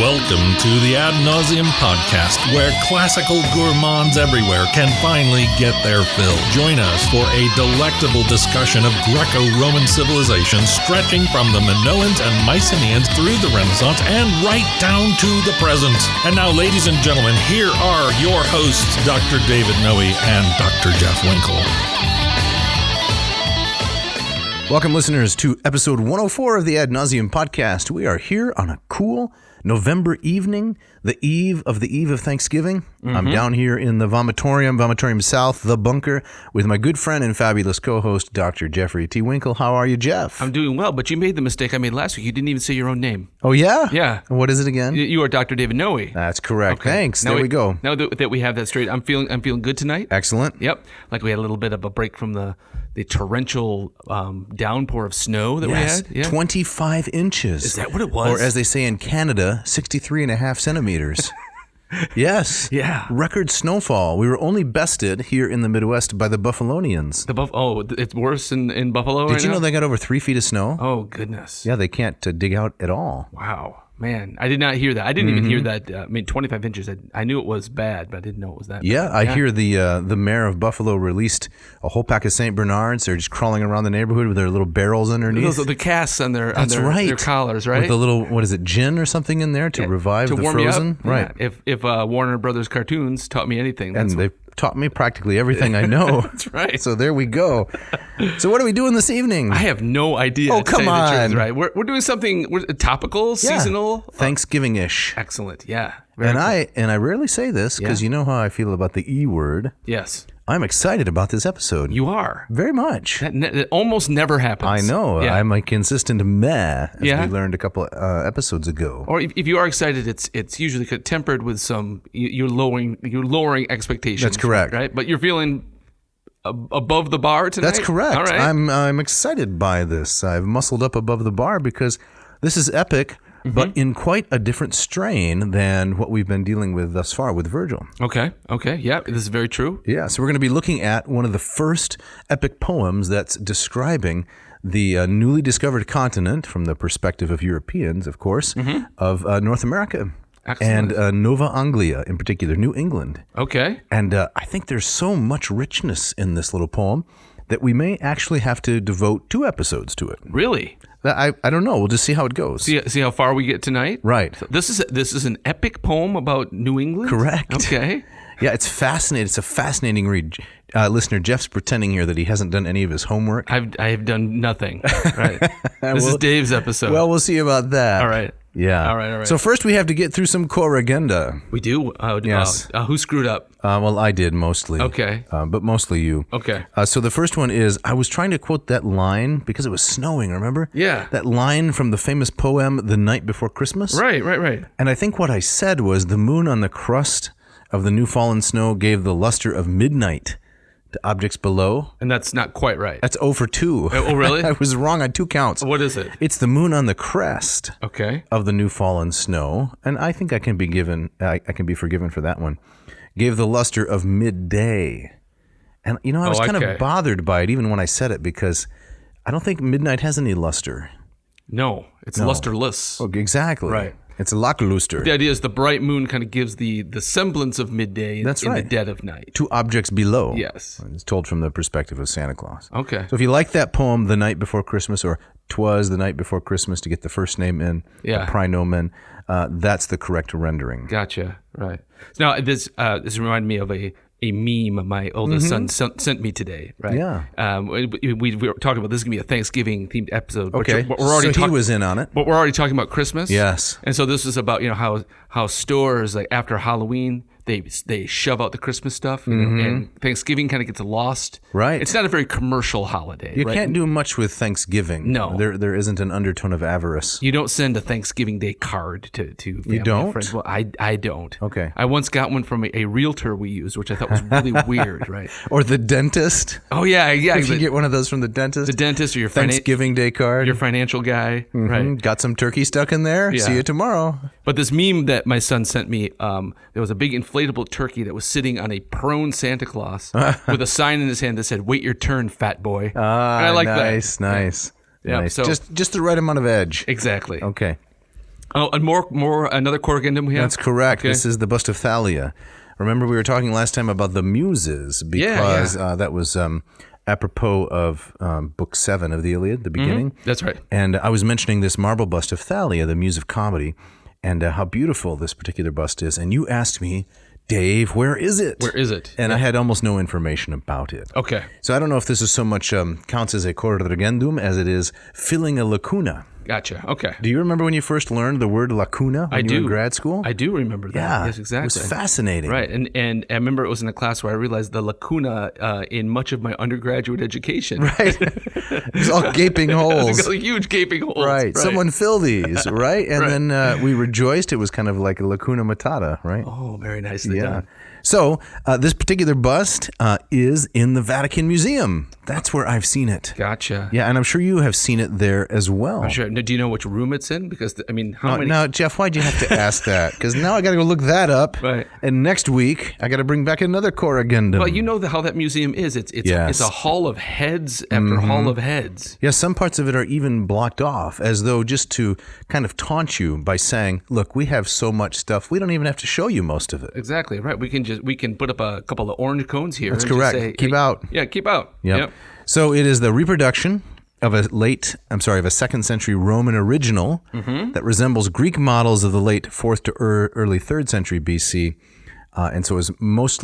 Welcome to the Ad Nauseam podcast, where classical gourmands everywhere can finally get their fill. Join us for a delectable discussion of Greco-Roman civilization stretching from the Minoans and Mycenaeans through the Renaissance and right down to the present. And now, ladies and gentlemen, here are your hosts, Dr. David Noe and Dr. Jeff Winkle. Welcome, listeners, to episode 104 of the Ad Nauseam podcast. We are here on a cool November evening, the eve of Thanksgiving. I'm down here in the Vomitorium South, the bunker, with my good friend and fabulous co-host, Dr. Jeffrey T. Winkle. How are you, Jeff? I'm doing well, but you made the mistake I made last week. You didn't even say your own name. Oh, yeah? Yeah. What is it again? You are Dr. David Noe. That's correct. Okay. Thanks. Now there we go. Now that we have that straight, I'm feeling good tonight. Excellent. Yep. Like we had a little bit of a break from the torrential downpour of snow that we had. Yeah. 25 inches. Is that what it was? Or as they say in Canada, 63 and a half centimeters. Yes. Yeah. Record snowfall. We were only bested here in the Midwest by the Buffalonians. It's worse in Buffalo Did right you know now? they got over 3 feet of snow? Oh, goodness. Yeah, they can't dig out at all. Wow. Man, I did not hear that. I didn't even hear that. 25 inches. I knew it was bad, but I didn't know it was that Yeah, bad. I hear the mayor of Buffalo released a whole pack of St. Bernards. They're just crawling around the neighborhood with their little barrels underneath. Those are the casts on their collars, right? With a little, what is it, gin or something in there to revive the warm frozen? You up. Right. Yeah. If Warner Brothers cartoons taught me anything, And they've taught me practically everything I know. That's right. So there we go. So what are we doing this evening? I have no idea. Oh, come on. The truth, right? We're doing something topical, seasonal, Thanksgiving-ish. Excellent. Yeah. And I rarely say this because you know how I feel about the E word. Yes. I'm excited about this episode. You are. Very much. That almost never happens. I know. Yeah. I'm a consistent meh, as Yeah. we learned a couple episodes ago. Or if you are excited, it's usually tempered with some you're lowering expectations. That's correct. Right? But you're feeling above the bar tonight? That's correct. All right. I'm excited by this. I've muscled up above the bar because this is epic, but in quite a different strain than what we've been dealing with thus far with Virgil. Okay. Yeah, this is very true. Yeah, so we're going to be looking at one of the first epic poems that's describing the newly discovered continent from the perspective of Europeans, of course, of North America. Excellent. And Nova Anglia in particular, New England. Okay. And I think there's so much richness in this little poem that we may actually have to devote 2 episodes to it. Really? I don't know. We'll just see how it goes. See how far we get tonight? Right. So this is an epic poem about New England? Correct. Okay. Yeah, it's fascinating. It's a fascinating read. Listener, Jeff's pretending here that he hasn't done any of his homework. I have done nothing. Right. This is Dave's episode. Well, we'll see about that. All right. Yeah. All right. So first we have to get through some corrigenda. We do? Yes. Who screwed up? Well, I did mostly. Okay. But mostly you. Okay. So the first one is, I was trying to quote that line because it was snowing, remember? Yeah. That line from the famous poem, The Night Before Christmas? Right. And I think what I said was, the moon on the crust of the new fallen snow gave the luster of midnight to objects below. And that's not quite right. That's 0 for 2. Oh, really? I was wrong on 2 counts. What is it? It's the moon on the crest Okay. of the new fallen snow, and I think I can be forgiven for that one. Gave the luster of midday. And I was kind of bothered by it even when I said it, because I don't think midnight has any luster. No, it's lusterless. Oh, exactly. Right. It's a lackluster. The idea is the bright moon kind of gives the semblance of midday That's in right. the dead of night. 2 objects below. Yes. It's told from the perspective of Santa Claus. Okay. So if you like that poem, The Night Before Christmas, or 'Twas the Night Before Christmas, to get the first name in, the praenomen, that's the correct rendering. Gotcha. Right. Now this reminded me of a meme my oldest son sent me today. Right. Yeah. We were talking about this is gonna be a Thanksgiving themed episode. Okay. But we're already he was in on it. But we're already talking about Christmas. Yes. And so this is about how stores, like after Halloween, they shove out the Christmas stuff, and Thanksgiving kind of gets lost. Right. It's not a very commercial holiday. You right? can't do much with Thanksgiving. No. There isn't an undertone of avarice. You don't send a Thanksgiving Day card to family You don't? and friends. Well, I don't. Okay. I once got one from a realtor we used, which I thought was really weird, right? Or the dentist. Oh, yeah. If you get one of those from the dentist. The dentist or your Thanksgiving Day card. your financial guy, right? Got some turkey stuck in there. Yeah. See you tomorrow. But this meme that my son sent me, there was a big inflatable turkey that was sitting on a prone Santa Claus with a sign in his hand that said, "Wait your turn, fat boy." And I like nice, that. nice. Yeah. Nice. So Just the right amount of edge. exactly. Okay. Oh, and another corrigendum we have? That's correct. Okay. This is the bust of Thalia. Remember, we were talking last time about the Muses because that was apropos of Book 7 of the Iliad, the beginning. That's right. And I was mentioning this marble bust of Thalia, the Muse of Comedy, and how beautiful this particular bust is. And you asked me, Dave, where is it? Where is it? And I had almost no information about it. Okay. So I don't know if this is so much counts as a corrigendum as it is filling a lacuna. Gotcha. Okay. Do you remember when you first learned the word lacuna when you were in grad school? I do remember that. Yeah. Yes, exactly. It was fascinating. Right. And I remember it was in a class where I realized the lacuna in much of my undergraduate education. Right. There's all gaping holes. There's huge gaping holes. Right. Someone fill these, right? And then we rejoiced. It was kind of like a lacuna matata, right? Oh, very nicely done. So this particular bust is in the Vatican Museum. That's where I've seen it. Gotcha. Yeah, and I'm sure you have seen it there as well. I'm sure. Now, do you know which room it's in? Because, how many? Now, Jeff, why'd you have to ask that? Because now I got to go look that up. Right. And next week, I got to bring back another corrigendum. Well, you know how that museum is. It's a hall of heads after hall of heads. Yeah, some parts of it are even blocked off as though just to kind of taunt you by saying, look, we have so much stuff, we don't even have to show you most of it. Exactly, right. We can put up a couple of orange cones here. That's and correct. Just say, keep out. Yeah, keep out. Yep. So it is the reproduction of a 2nd century Roman original that resembles Greek models of the late 4th to early 3rd century BC. And so it was most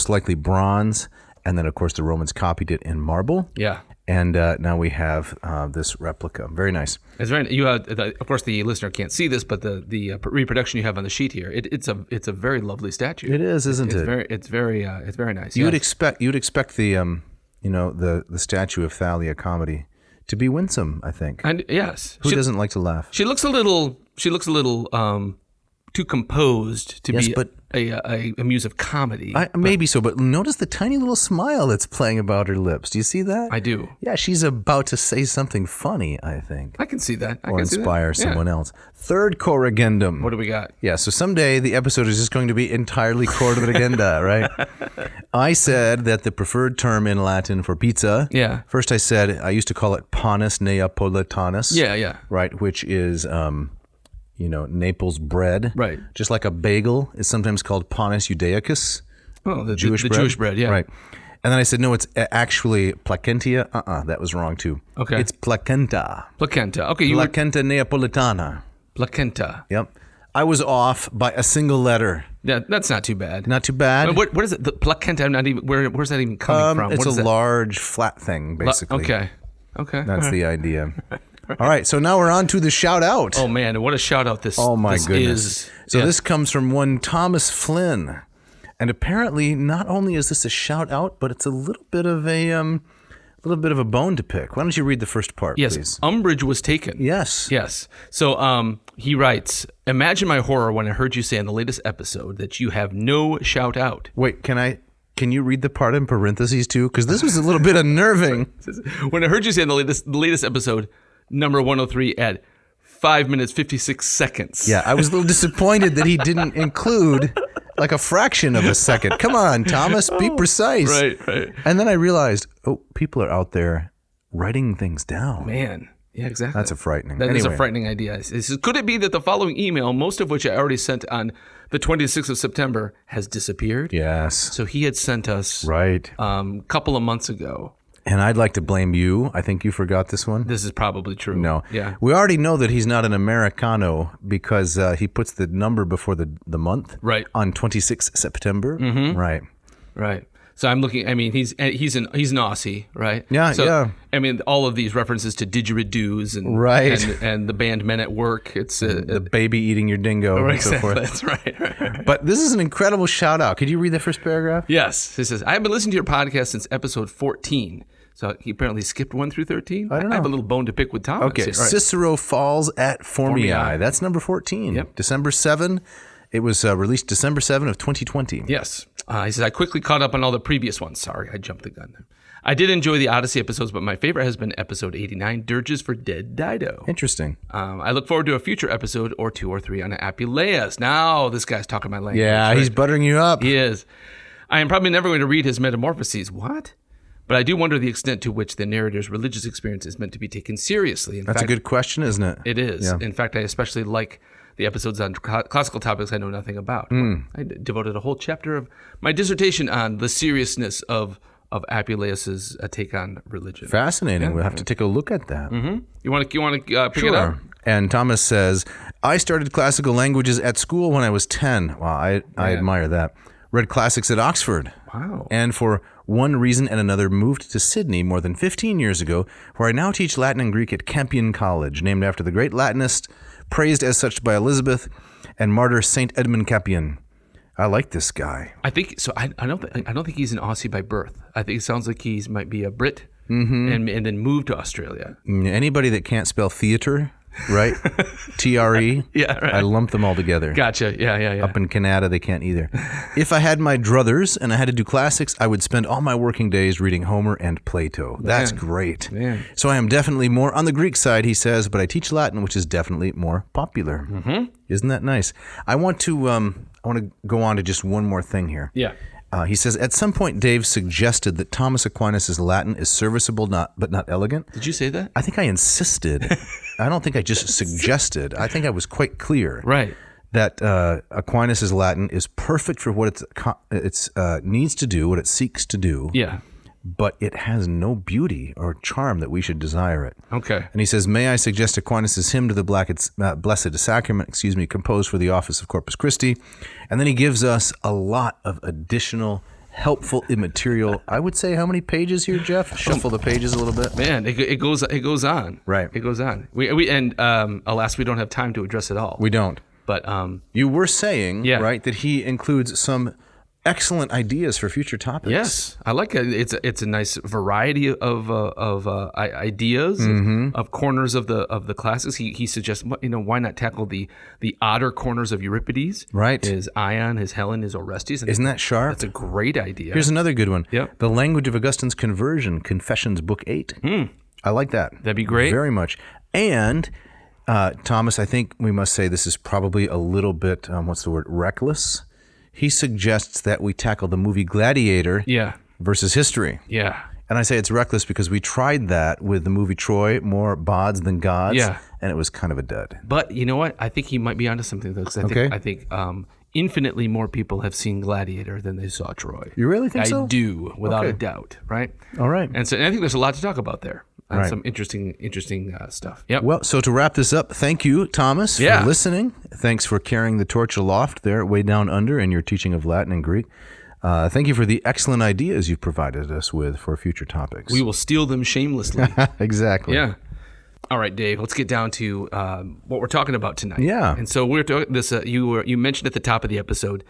likely bronze. And then, of course, the Romans copied it in marble. Yeah. And now we have this replica. Very nice. It's very. You have, of course, the listener can't see this, but the reproduction you have on the sheet here, it's a very lovely statue. It is, isn't it? It's very nice. You'd expect the the statue of Thalia Comedy to be winsome, I think. And yes, who doesn't like to laugh? She looks a little too composed to be a muse of comedy. Maybe so, but notice the tiny little smile that's playing about her lips. Do you see that? I do. Yeah, she's about to say something funny, I think. I can see that. Or inspire someone else. Third corrigendum. What do we got? Yeah, so someday the episode is just going to be entirely corrigenda, right? I said that the preferred term in Latin for pizza. Yeah. First I said I used to call it panis neapolitanus. Yeah. Right, which is Naples bread. Right. Just like a bagel is sometimes called panis judaicus. Oh, the Jewish bread, yeah. Right. And then I said, no, it's actually placentia. That was wrong too. Okay. It's placenta. Placenta. Okay. Placenta neapolitana. Placenta. Yep. I was off by a single letter. Yeah, that's not too bad. Not too bad. What is it? The placenta, I'm not even, where's that even coming from? It's a large flat thing, basically. Okay. That's the idea. All right, so now we're on to the shout out. Oh man, what a shout out this goodness. is. So this comes from one Thomas Flynn. And apparently not only is this a shout out, but it's a little bit of a bone to pick. Why don't you read the first part, please? Yes, umbrage was taken. Yes. So he writes, imagine my horror when I heard you say in the latest episode that you have no shout out. Wait, can you read the part in parentheses too? Because this was a little bit unnerving. When I heard you say in the latest episode, number 103 at 5 minutes 56 seconds. Yeah, I was a little disappointed that he didn't include like a fraction of a second. Come on, Thomas, be precise. Right. And then I realized, people are out there writing things down. Man, yeah, exactly. That's a frightening. That is a frightening idea. Could it be that the following email, most of which I already sent on the 26th of September, has disappeared? Yes. So he had sent us a couple of months ago. And I'd like to blame you. I think you forgot this one. This is probably true. No. Yeah. We already know that he's not an Americano because he puts the number before the month. Right. On 26 September. Mm-hmm. Right. So I'm looking. I mean, he's an Aussie, right? Yeah. So, I mean, all of these references to didgeridoos and the band Men at Work. It's the baby eating your dingo and so forth. That's right. But this is an incredible shout out. Could you read the first paragraph? Yes. It says, I have been listening to your podcast since episode 14. So he apparently skipped 1 through 13. I don't know. I have a little bone to pick with Thomas. Okay. Right. Cicero Falls at Formiae. That's number 14. Yep. December 7. It was released December 7 of 2020. Yes. He says, I quickly caught up on all the previous ones. Sorry, I jumped the gun there. I did enjoy the Odyssey episodes, but my favorite has been episode 89, Dirges for Dead Dido. Interesting. I look forward to a future episode or 2 or 3 on Apuleius. Now this guy's talking my language. Yeah, right? He's buttering you up. He is. I am probably never going to read his Metamorphoses. What? But I do wonder the extent to which the narrator's religious experience is meant to be taken seriously. That's a good question, isn't it? It is. Yeah. In fact, I especially like the episodes on classical topics I know nothing about. I devoted a whole chapter of my dissertation on the seriousness of Apuleius's take on religion. Fascinating. We'll have to take a look at that. You want to pick it up? And Thomas says, I started classical languages at school when I was 10. Wow, I admire that. Read classics at Oxford. Wow. And for one reason and another moved to Sydney more than 15 years ago, where I now teach Latin and Greek at Campion College, named after the great Latinist, praised as such by Elizabeth, and martyr Saint Edmund Campion. I like this guy. I think so. I don't think he's an Aussie by birth. I think it sounds like he might be a Brit and then moved to Australia. Anybody that can't spell theater, right? TRE. Yeah, right. I lump them all together. Gotcha. Yeah. Up in Canada, they can't either. If I had my druthers and I had to do classics, I would spend all my working days reading Homer and Plato. That's great. Man. So I am definitely more on the Greek side, he says, but I teach Latin, which is definitely more popular. Isn't that nice? I want to go on to just one more thing here. Yeah. He says, at some point, Dave suggested that Thomas Aquinas' Latin is serviceable, but not elegant. Did you say that? I think I insisted. I don't think I just suggested. I think I was quite clear. Right. That Aquinas' Latin is perfect for what it needs to do, what it seeks to do. Yeah. But it has no beauty or charm that we should desire it. Okay. And he says, may I suggest Aquinas' hymn to the Blessed Sacrament, composed for the office of Corpus Christi. And then he gives us a lot of additional helpful immaterial. I would say, how many pages here, Jeff? Shuffle the pages a little bit. Man, it goes on. Right. It goes on. We alas, we don't have time to address it all. We don't. But you were saying, right, that he includes some excellent ideas for future topics. Yes, I like it. It's a nice variety of ideas, of corners of the classics. He suggests, why not tackle the odder corners of Euripides? Right. His Ion, his Helen, his Orestes. Isn't that sharp? That's a great idea. Here's another good one. Yep. The Language of Augustine's Conversion, Confessions, Book 8. I like that. That'd be great. Very much. And Thomas, I think we must say this is probably a little bit, reckless. He suggests that we tackle the movie Gladiator versus history. Yeah. And I say it's reckless because we tried that with the movie Troy, more bods than gods, and it was kind of a dud. But you know what? I think he might be onto something, though, because I think infinitely more people have seen Gladiator than they saw Troy. You really think so? I do, without a doubt, right? All right. And I think there's a lot to talk about there. Some interesting stuff. Yep. Well, so to wrap this up, thank you, Thomas, for listening. Thanks for carrying the torch aloft there, way down under, in your teaching of Latin and Greek. Thank you for the excellent ideas you've provided us with for future topics. We will steal them shamelessly. Exactly. Yeah. All right, Dave. Let's get down to what we're talking about tonight. Yeah. And so we're talking this. You mentioned at the top of the episode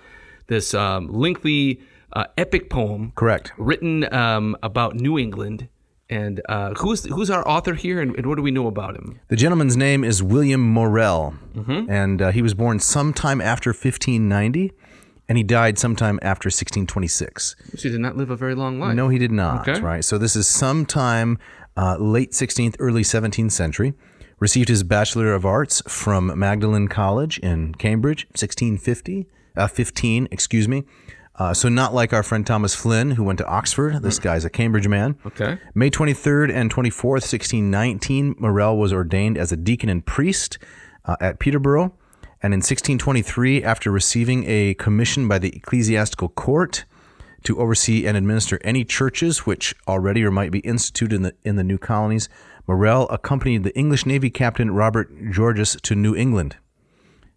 this lengthy epic poem. Correct. Written about New England. And who's our author here, and what do we know about him? The gentleman's name is William Morrell, and he was born sometime after 1590, and he died sometime after 1626. So he did not live a very long life. No, he did not, Okay. right? So this is sometime late 16th, early 17th century. Received his Bachelor of Arts from Magdalen College in Cambridge, 15, excuse me. So not like our friend Thomas Flynn, who went to Oxford. This guy's a Cambridge man. Okay. May 23rd and 24th, 1619, Morrell was ordained as a deacon and priest at Peterborough. And in 1623, after receiving a commission by the ecclesiastical court to oversee and administer any churches which already or might be instituted in the new colonies, Morrell accompanied the English Navy captain Robert Georges to New England,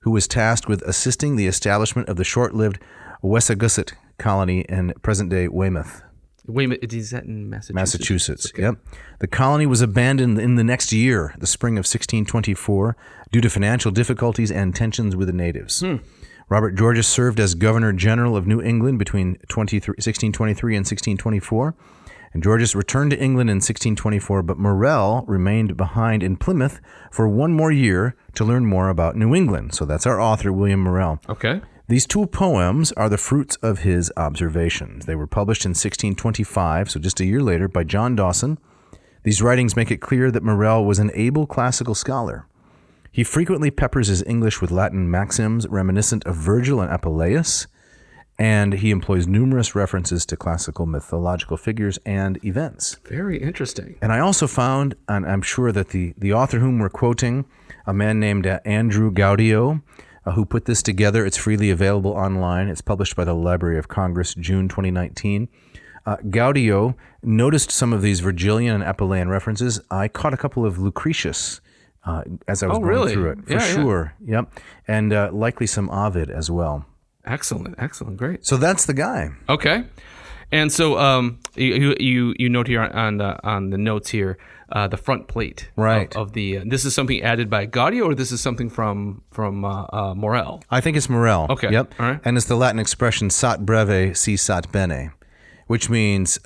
who was tasked with assisting the establishment of the short-lived Wessagusset Colony in present-day Weymouth. Weymouth, is that in Massachusetts? Massachusetts, Okay. yep. The colony was abandoned in the next year, the spring of 1624, due to financial difficulties and tensions with the natives. Robert Georges served as Governor General of New England between 1623 and 1624, and Georges returned to England in 1624, but Morrell remained behind in Plymouth for one more year to learn more about New England. So that's our author, William Morrell. Okay. These two poems are the fruits of his observations. They were published in 1625, so just a year later, by John Dawson. These writings make it clear that Morrell was an able classical scholar. He frequently peppers his English with Latin maxims reminiscent of Virgil and Apuleius, And he employs numerous references to classical mythological figures and events. Very interesting. And I also found, and I'm sure that the author whom we're quoting, a man named Andrew Gaudio, who put this together. It's freely available online. It's published by the Library of Congress, June 2019. Gaudio noticed some of these Virgilian and Appuleian references. I caught a couple of Lucretius as I was going through it, for sure. Yep. And likely some Ovid as well. Excellent, great. So that's the guy. Okay, and so you note here on the notes here the front plate, right? Of the this is something added by Gaudio, or this is something from Morrell? I think it's Morrell. Okay, yep. All right. And it's the Latin expression "sat breve si sat bene," which means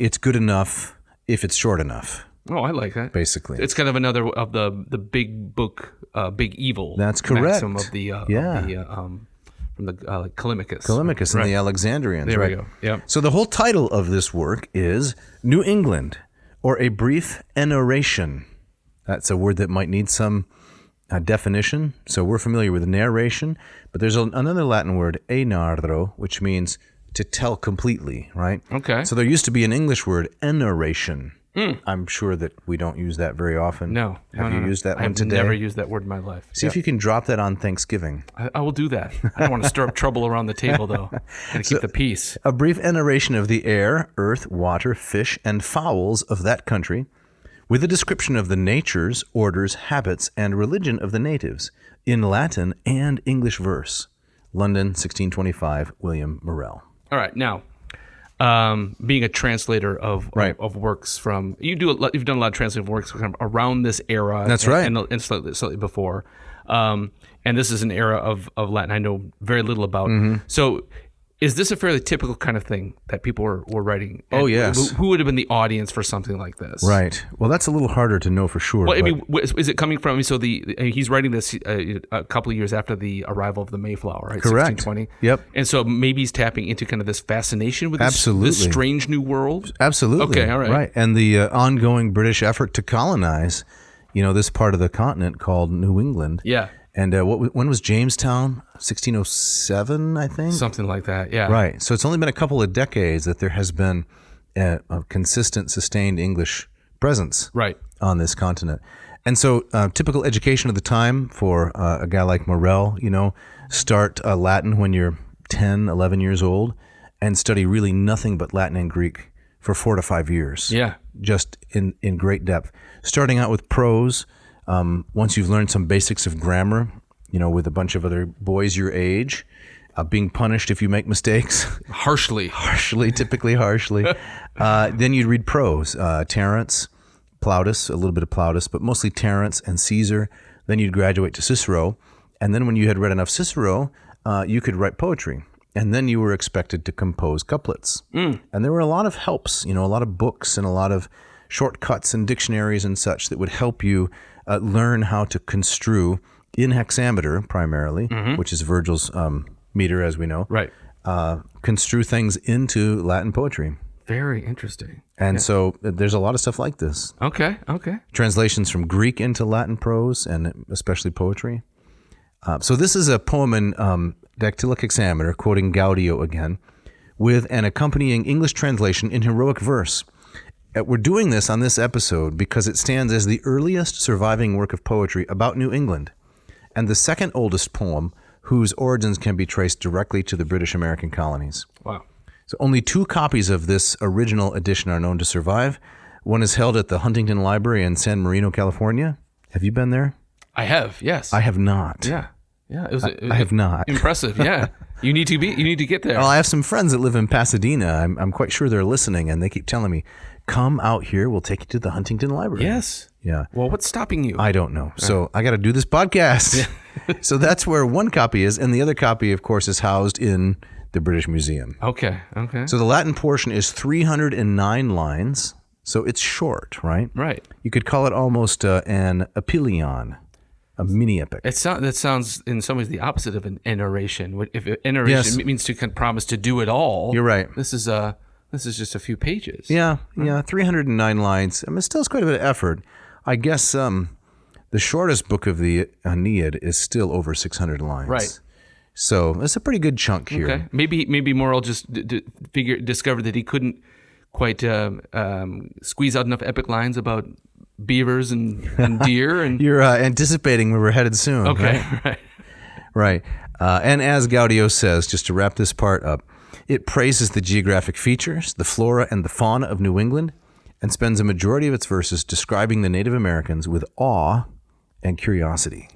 it's good enough if it's short enough. Oh, I like that. Basically, it's kind of another of the big book, big evil. That's correct. Maxim of the from the Callimachus. Callimachus and the Alexandrians. There right. we go. Yeah. So the whole title of this work is New England, or a Brief Narration. That's a word that might need some definition. So we're familiar with narration, but there's another Latin word, enarro, which means to tell completely, right? Okay. So there used to be an English word, narration. I'm sure that we don't use that very often. No. Have you used that one today? I've never used that word in my life. See if you can drop that on Thanksgiving. I will do that. I don't want to stir up trouble around the table, though. And keep the peace. A brief narration of the air, earth, water, fish, and fowls of that country, with a description of the natures, orders, habits, and religion of the natives, in Latin and English verse. London, 1625, William Morrell. All right, now, being a translator of works from you've done a lot of translating of works from around this era. That's right, and slightly before. And this is an era of Latin I know very little about. So, is this a fairly typical kind of thing that people were writing? Oh, yes. Who would have been the audience for something like this? Right. Well, that's a little harder to know for sure. Well, I mean, is it coming from? So he's writing this a couple of years after the arrival of the Mayflower, right? Correct. 1620. Yep. And so maybe he's tapping into kind of this fascination with Absolutely. This strange new world. Absolutely. Okay. All right. Right. And the ongoing British effort to colonize, this part of the continent called New England. Yeah. And when was Jamestown? 1607, I think? Something like that, yeah. Right. So it's only been a couple of decades that there has been a consistent, sustained English presence on this continent. And so typical education of the time for a guy like Morrell, start Latin when you're 10, 11 years old and study really nothing but Latin and Greek for 4 to 5 years. Yeah. Just in great depth. Starting out with prose. Once you've learned some basics of grammar, with a bunch of other boys your age, being punished if you make mistakes. Typically harshly. Then you'd read prose, Terence, Plautus, a little bit of Plautus, but mostly Terence and Caesar. Then you'd graduate to Cicero. And then when you had read enough Cicero, you could write poetry. And then you were expected to compose couplets. And there were a lot of helps, a lot of books and a lot of shortcuts and dictionaries and such that would help you learn how to construe in hexameter primarily, which is Virgil's meter, as we know. Right. Construe things into Latin poetry. Very interesting. And so there's a lot of stuff like this. Okay. Translations from Greek into Latin prose and especially poetry. So this is a poem in dactylic hexameter, quoting Gaudio again, with an accompanying English translation in heroic verse. We're doing this on this episode because it stands as the earliest surviving work of poetry about New England and the second oldest poem whose origins can be traced directly to the British American colonies. Wow. So only 2 copies of this original edition are known to survive. One is held at the Huntington Library in San Marino, California. Have you been there? I have, yes. I have not. Yeah. I have not. Impressive, yeah. You need to get there. Well, I have some friends that live in Pasadena. I'm quite sure they're listening, and they keep telling me, come out here, we'll take you to the Huntington Library. Yes. Yeah. Well, what's stopping you? I don't know. So I got to do this podcast. So that's where one copy is, and the other copy, of course, is housed in the British Museum. Okay. So the Latin portion is 309 lines, so it's short, right? Right. You could call it almost an epilion, a mini epic. That sounds in some ways the opposite of an narration. If an narration means to promise to do it all, you're right. This is just a few pages. Yeah, 309 lines. I mean, still quite a bit of effort. I guess the shortest book of the Aeneid is still over 600 lines. Right. So it's a pretty good chunk here. Okay. Maybe Morrell just discovered that he couldn't quite squeeze out enough epic lines about beavers and deer. And You're anticipating where we're headed soon. okay, right. Right. And as Gaudio says, just to wrap this part up, it praises the geographic features, the flora and the fauna of New England, and spends a majority of its verses describing the Native Americans with awe and curiosity.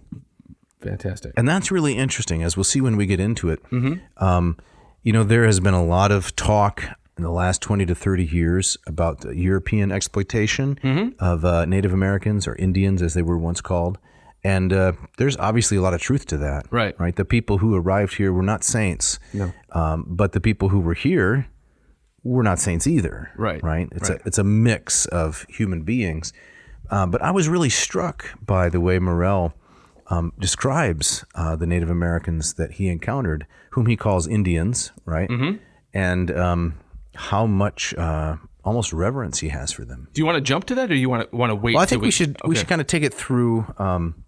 Fantastic. And that's really interesting, as we'll see when we get into it. There has been a lot of talk in the last 20 to 30 years about the European exploitation of Native Americans, or Indians as they were once called. And there's obviously a lot of truth to that. Right. The people who arrived here were not saints. No. But the people who were here were not saints either. Right. It's a mix of human beings. But I was really struck by the way Morrell describes the Native Americans that he encountered, whom he calls Indians, right? And how much almost reverence he has for them. Do you want to jump to that, or you want to wait? Well, I think we should kind of take it through.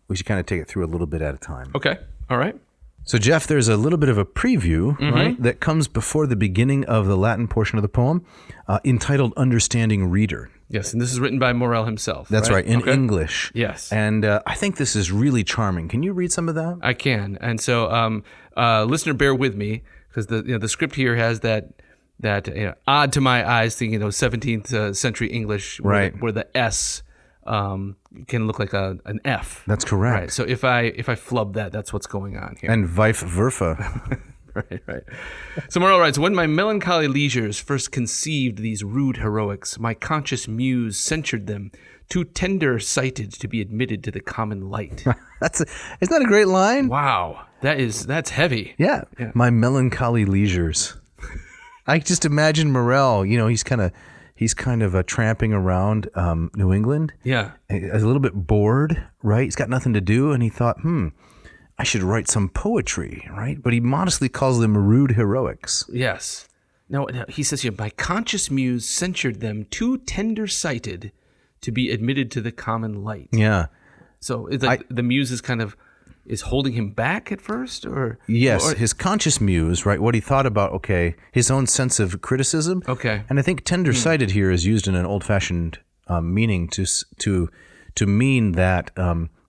We should kind of take it through a little bit at a time. Okay. All right. So, Jeff, there's a little bit of a preview, right, that comes before the beginning of the Latin portion of the poem, entitled "Understanding Reader." Yes, and this is written by Morrell himself. That's right, in English. Yes. And I think this is really charming. Can you read some of that? I can. And so, listener, bear with me, because the script here has that odd to my eyes thing, 17th century English, right, where the S can look like an F. That's correct. Right. So if I flub that, that's what's going on here. And vice versa. Right. So Morrell writes, when my melancholy leisures first conceived these rude heroics, my conscious muse censured them, too tender-sighted to be admitted to the common light. Isn't that a great line? Wow. That's heavy. Yeah. My melancholy leisures. I just imagine Morrell, he's kind of tramping around New England. Yeah. A little bit bored, right? He's got nothing to do, and he thought, I should write some poetry, right? But he modestly calls them rude heroics. Yes. No, he says here, my conscious muse censured them, too tender-sighted to be admitted to the common light. Yeah. So it's like the muse is holding him back at first, or? Yes, his conscious muse, right? What he thought about, his own sense of criticism. Okay. And I think tender-sighted here is used in an old-fashioned meaning to mean that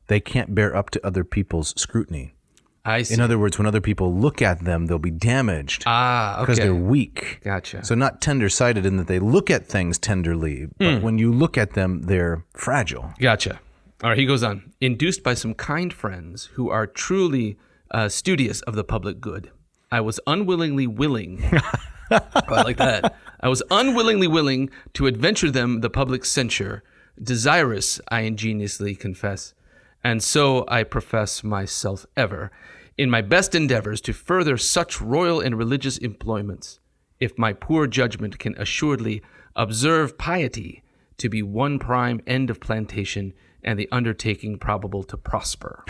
they can't bear up to other people's scrutiny. I see. In other words, when other people look at them, they'll be damaged because they're weak. Gotcha. So not tender-sighted in that they look at things tenderly, but when you look at them, they're fragile. Gotcha. All right, he goes on. Induced by some kind friends who are truly studious of the public good, I was unwillingly willing. I like that. I was unwillingly willing to adventure them the public censure, desirous, I ingeniously confess, and so I profess myself ever, in my best endeavors to further such royal and religious employments, if my poor judgment can assuredly observe piety to be one prime end of plantation, and the undertaking probable to prosper.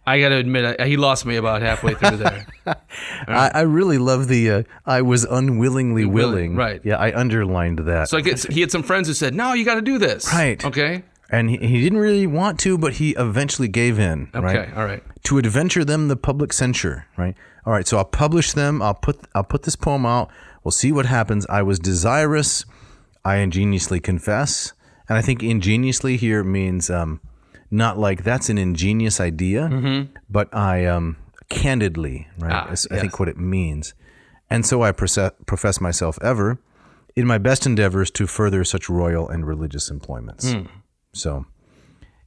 I got to admit, he lost me about halfway through there. Right. I really love the I was unwillingly willing. Right. Yeah, I underlined that. So he had some friends who said, no, you got to do this. Right. Okay. And he didn't really want to, but he eventually gave in. Okay. Right? All right. To adventure them the public censure. Right. All right. So I'll publish them. I'll put this poem out. We'll see what happens. I was desirous. I ingeniously confess. And I think ingeniously here means not like that's an ingenious idea, but I candidly, right? I think what it means. And so I profess myself ever in my best endeavors to further such royal and religious employments. So,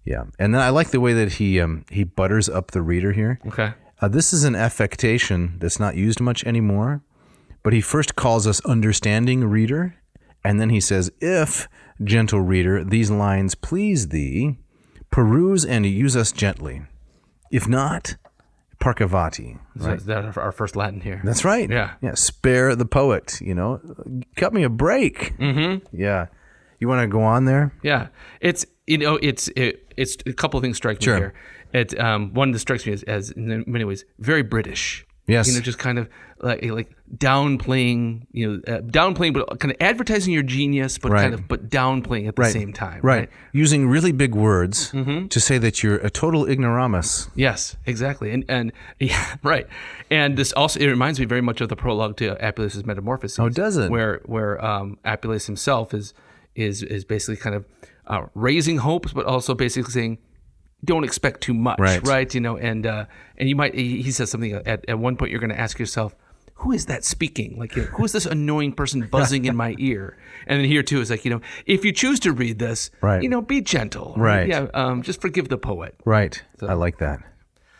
yeah. And then I like the way that he butters up the reader here. Okay. This is an affectation that's not used much anymore, but he first calls us understanding reader, and then he says, if, gentle reader, these lines please thee, peruse and use us gently. If not, parcavati. Right? So that's our first Latin here. That's right. Yeah. Spare the poet, cut me a break. Yeah. You want to go on there? Yeah. It's a couple of things strike me here. One that strikes me as in many ways very British. Yes. Just kind of like downplaying, downplaying, but kind of advertising your genius, but but downplaying at the same time. Right. Using really big words to say that you're a total ignoramus. Yes, exactly. And yeah, right. And this also, it reminds me very much of the prologue to Appius' Metamorphoses. Oh, does it? Where Appius himself is basically kind of raising hopes, but also basically saying, don't expect too much, right? And you might, he says something at one point, you're going to ask yourself, who is that speaking? Like, who is this annoying person buzzing in my ear? And then here too is like, if you choose to read this, be gentle, right? Yeah, just forgive the poet. Right. So, I like that.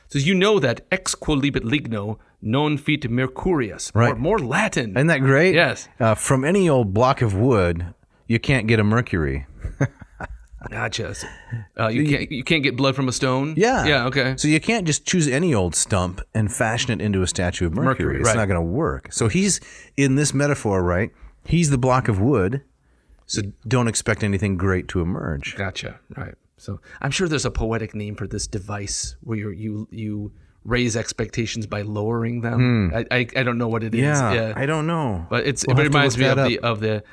So that ex quolibet ligno non fit mercurius, more Latin. Isn't that great? Yes. From any old block of wood, you can't get a mercury. Gotcha. You can't get blood from a stone? Yeah. Yeah, okay. So you can't just choose any old stump and fashion it into a statue of Mercury. It's not going to work. So he's, in this metaphor, right, he's the block of wood, so don't expect anything great to emerge. Gotcha. Right. So I'm sure there's a poetic name for this device where you raise expectations by lowering them. I don't know what it is. Yeah, I don't know. But it reminds me of the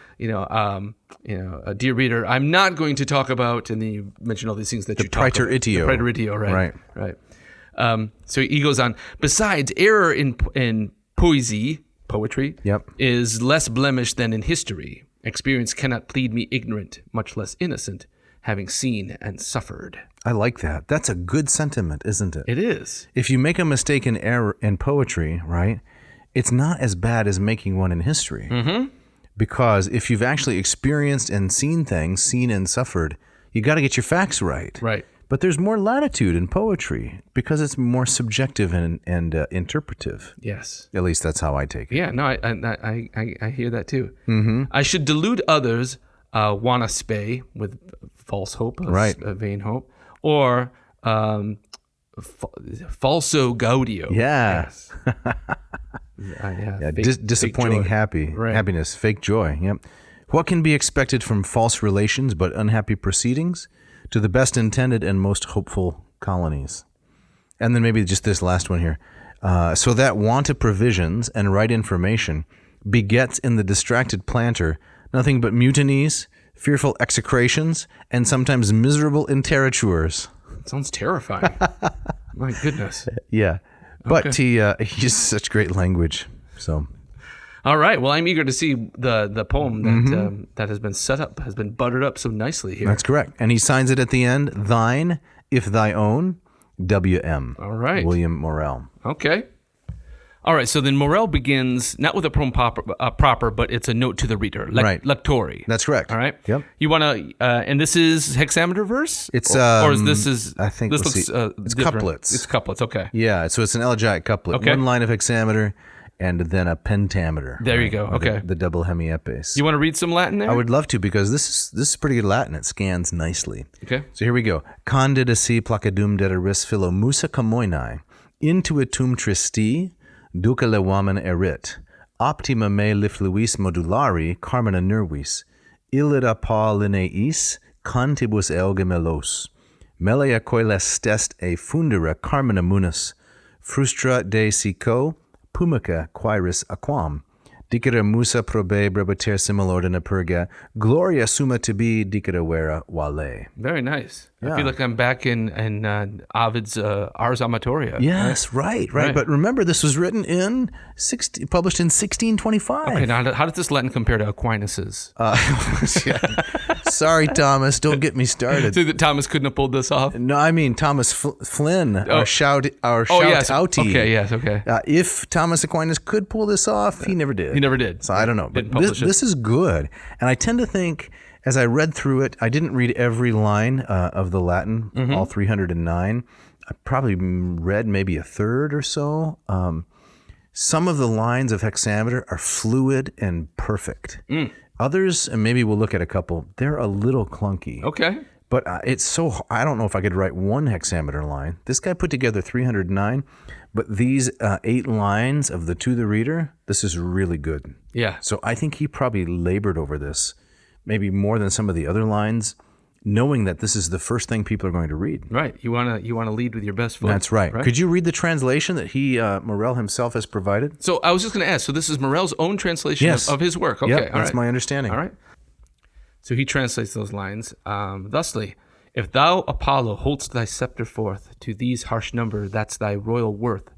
dear reader, I'm not going to talk about, and then you mention all these things that you talk about. The praeteritio, right. So he goes on. Besides, error in poetry, is less blemished than in history. Experience cannot plead me ignorant, much less innocent, having seen and suffered. I like that. That's a good sentiment, isn't it? It is. If you make a mistake in error in poetry, right, it's not as bad as making one in history. Mm-hmm. Because if you've actually experienced and seen things, seen and suffered, you got to get your facts right. Right. But there's more latitude in poetry because it's more subjective and interpretive. Yes. At least that's how I take it. Yeah. No, I hear that too. Mm-hmm. I should delude others, wanna spay with false hope, a vain hope, or falso gaudio. Yeah. Yes. Disappointing happiness, fake joy. Yep. What can be expected from false relations but unhappy proceedings? To the best intended and most hopeful colonies. And then maybe just this last one here. So that want of provisions and right information begets in the distracted planter nothing but mutinies, fearful execrations, and sometimes miserable interritures. Sounds terrifying. My goodness. Yeah. But he uses such great language. So, all right. Well, I'm eager to see the poem that that has been set up, has been buttered up so nicely here. That's correct. And he signs it at the end, thine, if thy own, W.M. All right. William Morrell. Okay. All right. So then Morrell begins not with a poem proper, but it's a note to the reader. Lectori. That's correct. All right. Yep. You want to, and this is hexameter verse? It's, or is this I think, this looks it's different. couplets. It's couplets. Okay. Yeah. So it's an elegiac couplet. Okay. One line of hexameter and then a pentameter. There you go. Okay. The double hemiepes. You want to read some Latin there? I would love to because this is pretty good Latin. It scans nicely. Okay. So here we go. Candida si placadum deteris philo musa comoinae, intuitum tristi, duca levamen erit, optima me lifluis modulari carmina nervis, illida pa lineis, cantibus eoge melos, melea coeles stest e fundera carmina munus, frustra de sico, pumica quaeris aquam, dicere musa probe brebeter similordina purga, gloria summa tibi dicere vera vale. Very nice. Yeah. I feel like I'm back in Ovid's Ars Amatoria. Yes, right. But remember, this was written published in 1625. Okay, now how does this Latin compare to Aquinas's? Sorry, Thomas, don't get me started. So that Thomas couldn't have pulled this off? No, I mean Thomas Flynn, our shout-outie. Okay, yes, okay. If Thomas Aquinas could pull this off, he never did. He never did. So I don't know. But this is good. And I tend to think, as I read through it, I didn't read every line of the Latin, all 309. I probably read maybe a third or so. Some of the lines of hexameter are fluid and perfect. Others, and maybe we'll look at a couple, they're a little clunky. Okay. But it's so, I don't know if I could write one hexameter line. This guy put together 309, but these 8 lines of the To the Reader, this is really good. Yeah. So I think he probably labored over this, maybe more than some of the other lines. knowing that this is the first thing people are going to read. Right. You wanna lead with your best foot. That's right. Could you read the translation that Morrell himself has provided? So I was just going to ask. So this is Morrell's own translation of his work. Okay, yep, that's my understanding. All right. So he translates those lines. Thusly, if thou, Apollo, holdst thy scepter forth, to these harsh number, that's thy royal worth.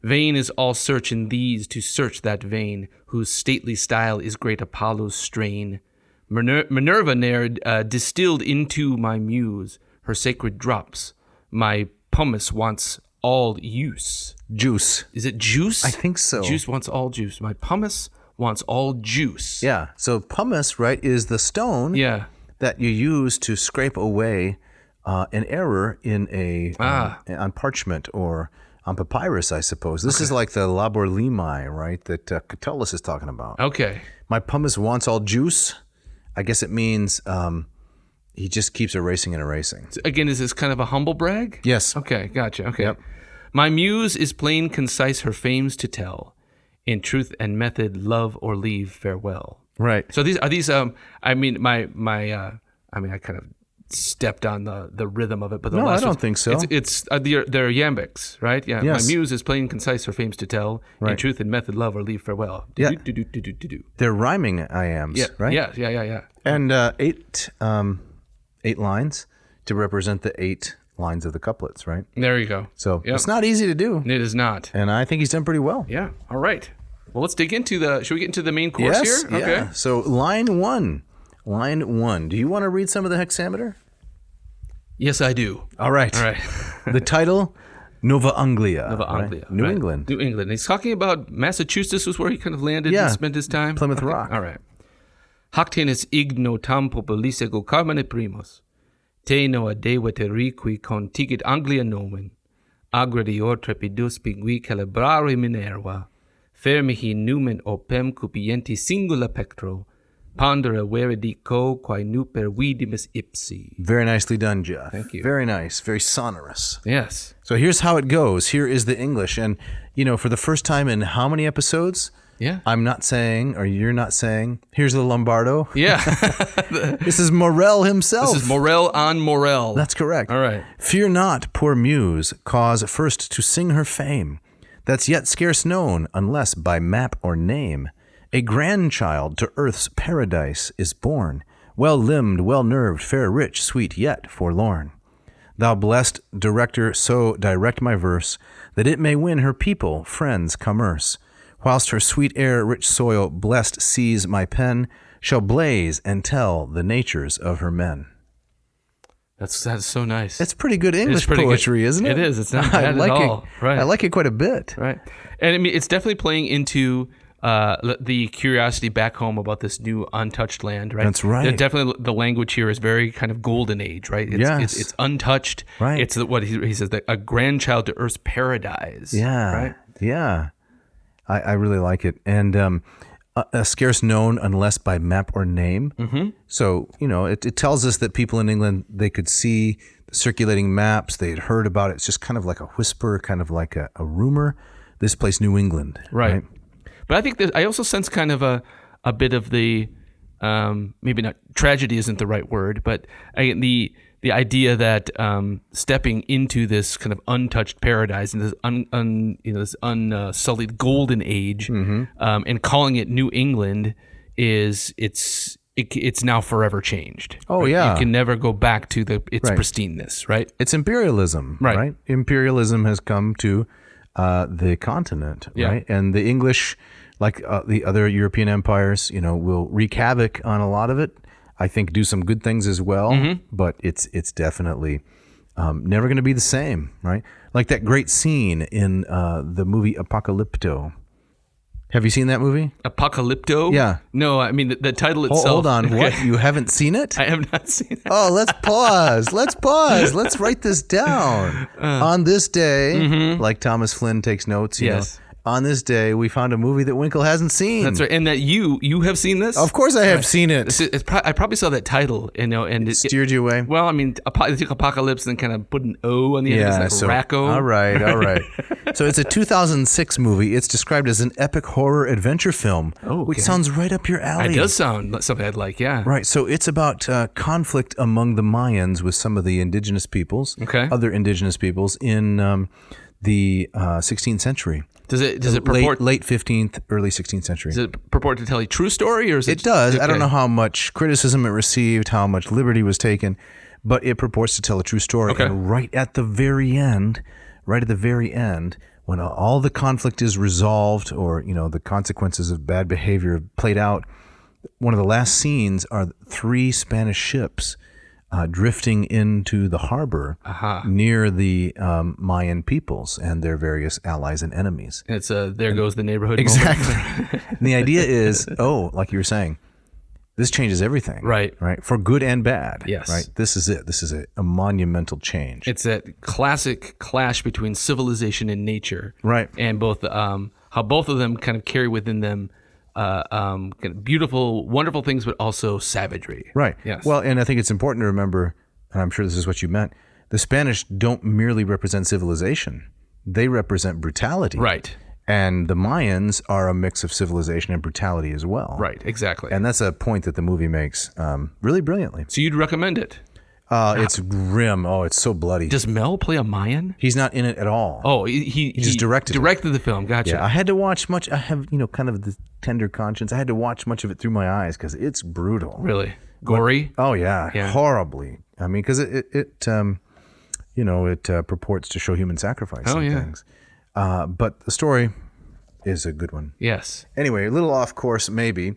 Vain is all search in these to search that vein, whose stately style is great Apollo's strain. Minerva ne'er distilled into my muse her sacred drops. My pumice wants all use. Juice. Is it juice? I think so. Juice wants all juice. My pumice wants all juice. Yeah. So pumice, right, is the stone that you use to scrape away an error in on parchment or on papyrus, I suppose. This is like the labor limae, right, that Catullus is talking about. Okay. My pumice wants all juice. I guess it means he just keeps erasing and erasing. Again, is this kind of a humble brag? Yes. Okay, gotcha. Okay. Yep. My muse is plain, concise, her fames to tell. In truth and method, love or leave, farewell. Right. So these are these. I mean, I kind of stepped on the rhythm of it, but the last I don't think so. They're iambics, right? Yeah. Yes. My muse is plain, concise, her fames to tell. Right. In truth and method, love or leave, farewell. Yeah. Do. They're rhyming iambs, right? Yeah. And eight lines to represent the 8 lines of the couplets, right? There you go. So it's not easy to do. It is not. And I think he's done pretty well. Yeah. All right. Well, let's dig into should we get into the main course here? Yeah. Okay. So line 1. Do you want to read some of the hexameter? Yes, I do. All right. The title, Nova Anglia. Nova Anglia. Right? New England. New England. He's talking about Massachusetts was where he kind of landed and spent his time. Plymouth Rock. All right. Hactenis igno tam populisego carmine primos. Te no adevate requi contigit Anglia nomen. Agredior trepidus pingui celebrare Minerva. Fermihi numen opem cupienti singula pectro. Pondera veridico quae nuper vidimus ipsi. Very nicely done, Jeff. Thank you. Very nice. Very sonorous. Yes. So here's how it goes. Here is the English. And, for the first time in how many episodes? Yeah. I'm not saying, or you're not saying, here's the Lombardo. Yeah. This is Morrell himself. This is Morrell on Morrell. That's correct. All right. Fear not, poor muse, cause first to sing her fame. That's yet scarce known, unless by map or name. A grandchild to earth's paradise is born, well-limbed, well-nerved, fair, rich, sweet, yet forlorn. Thou blessed director, so direct my verse, that it may win her people, friends, commerce. Whilst her sweet air, rich soil, blessed seas my pen, shall blaze and tell the natures of her men. That's so nice. It's pretty good English poetry, isn't it? It is. It's not bad at all. Right. I like it quite a bit. Right. And I mean, it's definitely playing into the curiosity back home about this new untouched land, right? That's right. Definitely the language here is very kind of golden age, right? It's untouched. Right. It's what he says, a grandchild to Earth's paradise. Yeah. Right? Yeah. I really like it. And scarce known unless by map or name. Mm-hmm. So, it tells us that people in England, they could see the circulating maps. They had heard about it. It's just kind of like a whisper, kind of like a rumor. This place, New England. Right. But I think I also sense kind of a bit of the, maybe not tragedy isn't the right word, but the idea that stepping into this kind of untouched paradise and this unsullied golden age, and calling it New England it's now forever changed. Oh, right? yeah. You can never go back to its pristineness, right? It's imperialism, right? Imperialism has come to the continent, right? And the English, like the other European empires, will wreak havoc on a lot of it. I think do some good things as well, but it's definitely never going to be the same, right? Like that great scene in the movie Apocalypto. Have you seen that movie? Apocalypto? Yeah. No, I mean the title itself. Hold on, okay. What? You haven't seen it? I have not seen it. Oh, let's pause. Let's write this down. On this day, like Thomas Flynn takes notes, on this day, we found a movie that Winkle hasn't seen. That's right. And that you have seen this? Of course I have seen it. I probably saw that title, and it steered you away? Well, I mean, they took apocalypse and kind of put an O on the end. Yeah, It's like Racco. All right. So it's a 2006 movie. It's described as an epic horror adventure film, which sounds right up your alley. It does sound something I'd like, yeah. Right. So it's about conflict among the Mayans with some of the indigenous peoples, other indigenous peoples in the 16th century. Does it purport late 15th, early 16th century? Does it purport to tell a true story, or is it? It does. Okay. I don't know how much criticism it received, how much liberty was taken, but it purports to tell a true story. Okay. And right at the very end, when all the conflict is resolved, or the consequences of bad behavior played out, one of the last scenes are 3 Spanish ships drifting into the harbor near the Mayan peoples and their various allies and enemies. It's there goes the neighborhood. Exactly. And the idea is, like you were saying, this changes everything. Right. For good and bad. Yes. Right. This is it. This is a monumental change. It's that classic clash between civilization and nature. Right. And both how both of them kind of carry within them kind of beautiful, wonderful things, but also savagery. Right. Yes. Well, and I think it's important to remember, and I'm sure this is what you meant, the Spanish don't merely represent civilization. They represent brutality. Right. And the Mayans are a mix of civilization and brutality as well. Right, exactly. And that's a point that the movie makes really brilliantly. So you'd recommend it? It's grim. Oh, it's so bloody. Does Mel play a Mayan? He's not in it at all. Oh, he just directed the film. Gotcha. Yeah, I had to watch much. I have, kind of the tender conscience. I had to watch much of it through my eyes because it's brutal. Really? Gory? Oh, yeah. Horribly. I mean, because it purports to show human sacrifice and things. But the story is a good one. Yes. Anyway, a little off course maybe,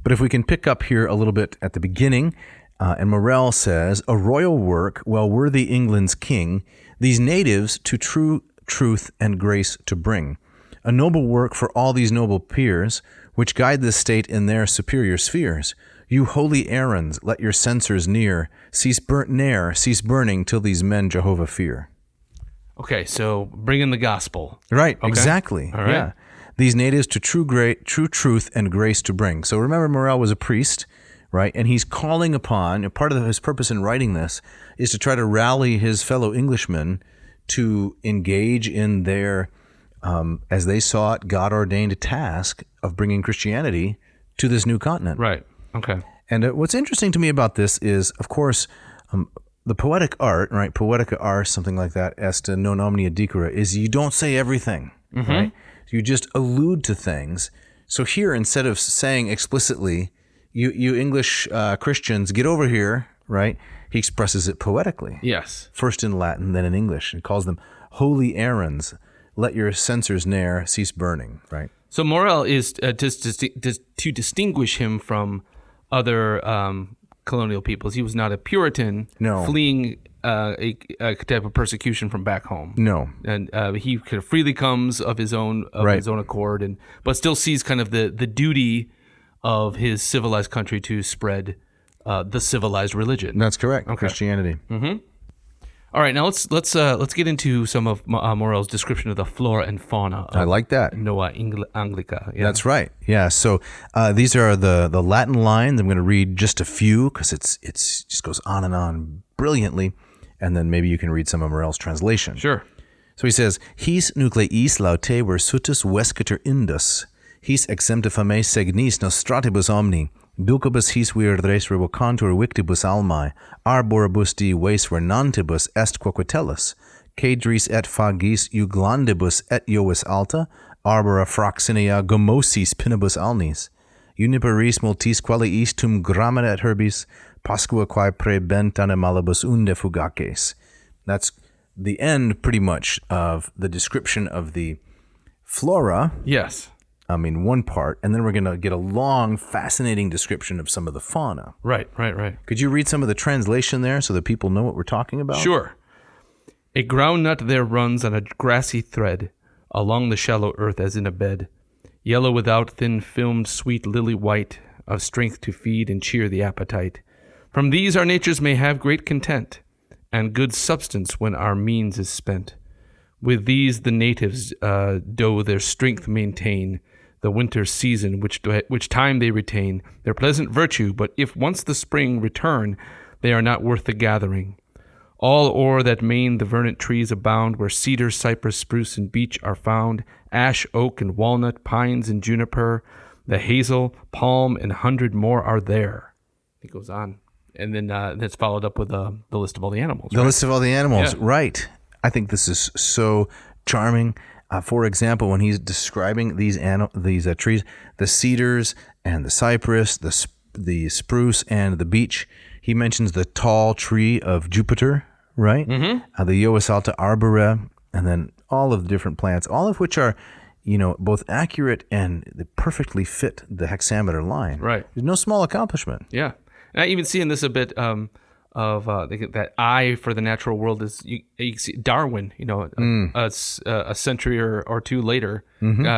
but if we can pick up here a little bit at the beginning, and Morrell says, a royal work, well worthy England's king, these natives to true truth and grace to bring. A noble work for all these noble peers, which guide the state in their superior spheres. You holy errands, let your censors near, cease burning till these men Jehovah fear. Okay, so bring in the gospel. Right, okay. Exactly. All right. Yeah. These natives to true truth and grace to bring. So remember, Morrell was a priest, right? And he's calling upon, part of his purpose in writing this is to try to rally his fellow Englishmen to engage in their, as they saw it, God-ordained task of bringing Christianity to this new continent. Right, okay. And what's interesting to me about this is, of course, the poetic art, right? Poetica ars, something like that, est non omnia dicere, is you don't say everything, right? You just allude to things. So here, instead of saying explicitly, you English Christians, get over here, right? He expresses it poetically. Yes. First in Latin, then in English. He calls them holy errands. Let your censors ne'er cease burning, right? So Morrell is to distinguish him from other colonial peoples. He was not a Puritan fleeing a type of persecution from back home. No. And he kind of freely comes of his own accord, but still sees kind of the duty of his civilized country to spread the civilized religion. That's correct. Okay. Christianity. Mm-hmm. All right, now let's get into some of Morrell's description of the flora and fauna. I like that. Nova Anglia. Yeah. That's right. Yeah. So these are the Latin lines. I'm going to read just a few because it's just goes on and on brilliantly, and then maybe you can read some of Morrell's translation. Sure. So he says, "His nucleis laute versutus vesceter indus, his exempta fame segnis nostratibus omni, dulcibus his vir res revocantur victibus almae, arboribus di ves vernantibus est quoquitellus, cadris et fagis uglandibus et iovis alta, arbora fraxinea gomosis pinibus alnis, uniparis multis quali istum gramina et herbis, pascua quae prebent animalibus unde fugaces." That's the end, pretty much, of the description of the flora. Yes. I mean, one part, and then we're going to get a long, fascinating description of some of the fauna. Right. Could you read some of the translation there so that people know what we're talking about? Sure. "A groundnut there runs on a grassy thread, along the shallow earth as in a bed, yellow without, thin filmed, sweet lily white, of strength to feed and cheer the appetite. From these our natures may have great content, and good substance when our means is spent. With these the natives do their strength maintain, the winter season which time they retain, their pleasant virtue, but if once the spring return, they are not worth the gathering. All o'er that main the verdant trees abound, where cedar, cypress, spruce, and beech are found, ash, oak, and walnut, pines, and juniper, the hazel, palm, and 100 more are there. It goes on. And then that's followed up with the list of all the animals. The list of all the animals, Yeah. right. I think this is so charming. For example, when he's describing these trees, the cedars and the cypress, the spruce and the beech, he mentions the tall tree of Jupiter, right? Mm-hmm. The Yoasalta arbora, and then all of the different plants, all of which are, both accurate and they perfectly fit the hexameter line. Right. There's no small accomplishment. Yeah. And I even see in this a bit of that eye for the natural world is you see Darwin, a century or two later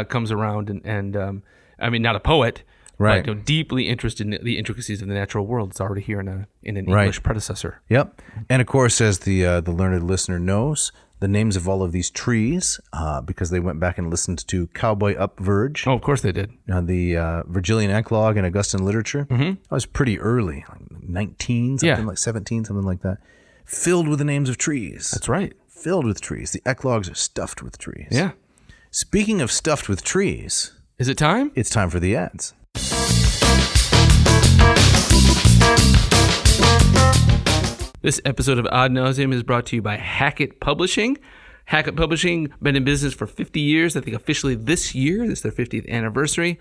comes around and I mean, not a poet, right? But deeply interested in the intricacies of the natural world. It's already here in an English predecessor. Yep. And of course, as the learned listener knows, the names of all of these trees, because they went back and listened to Cowboy Up Verge. Oh, of course they did. The Virgilian Eclogue and Augustan literature. Mm-hmm. That was pretty early, like 19, something like 17, something like that. Filled with the names of trees. That's right. Filled with trees. The eclogues are stuffed with trees. Yeah. Speaking of stuffed with trees. Is it time? It's time for the ads. This episode of Ad Nauseam is brought to you by Hackett Publishing. Hackett Publishing, been in business for 50 years. I think officially this year, this is their 50th anniversary.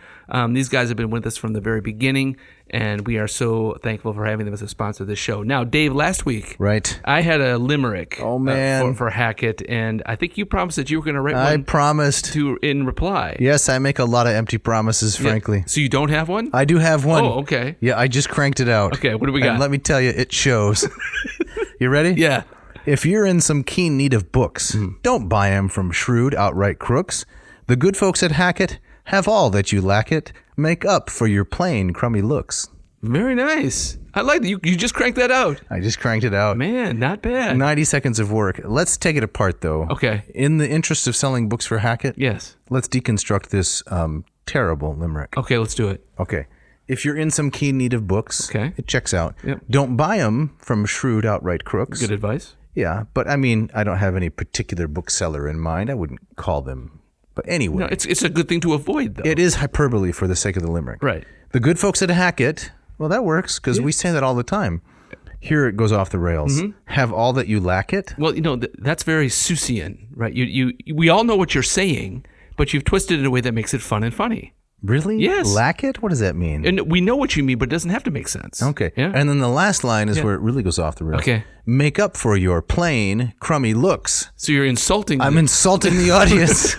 These guys have been with us from the very beginning, and we are so thankful for having them as a sponsor of this show. Now, Dave, last week, right, I had a limerick for Hackett, and I think you promised that you were going to write one. I promised. In reply. Yes, I make a lot of empty promises, frankly. Yeah. So you don't have one? I do have one. Oh, okay. Yeah, I just cranked it out. Okay, what do we got? And let me tell you, it shows. You ready? Yeah. If you're in some keen need of books, don't buy them from shrewd, outright crooks. The good folks at Hackett have all that you lack it. Make up for your plain, crummy looks. Very nice. I like that. You just cranked that out. I just cranked it out. Man, not bad. 90 seconds of work. Let's take it apart, though. Okay. In the interest of selling books for Hackett, yes, let's deconstruct this terrible limerick. Okay, let's do it. Okay. If you're in some keen need of books, it checks out. Yep. Don't buy them from shrewd, outright crooks. Good advice. Yeah, but I mean, I don't have any particular bookseller in mind. I wouldn't call them. But anyway. No, it's a good thing to avoid, though. It is hyperbole for the sake of the limerick. Right. The good folks at Hackett, well, that works because we say that all the time. Here it goes off the rails. Have all that you lack it? Well, that's very Seussian, right? We all know what you're saying, but you've twisted it in a way that makes it fun and funny. Really? Yes. Lack it? What does that mean? And we know what you mean, but it doesn't have to make sense. Okay. Yeah? And then the last line is where it really goes off the rails. Okay. Make up for your plain, crummy looks. So you're insulting I'm insulting the audience.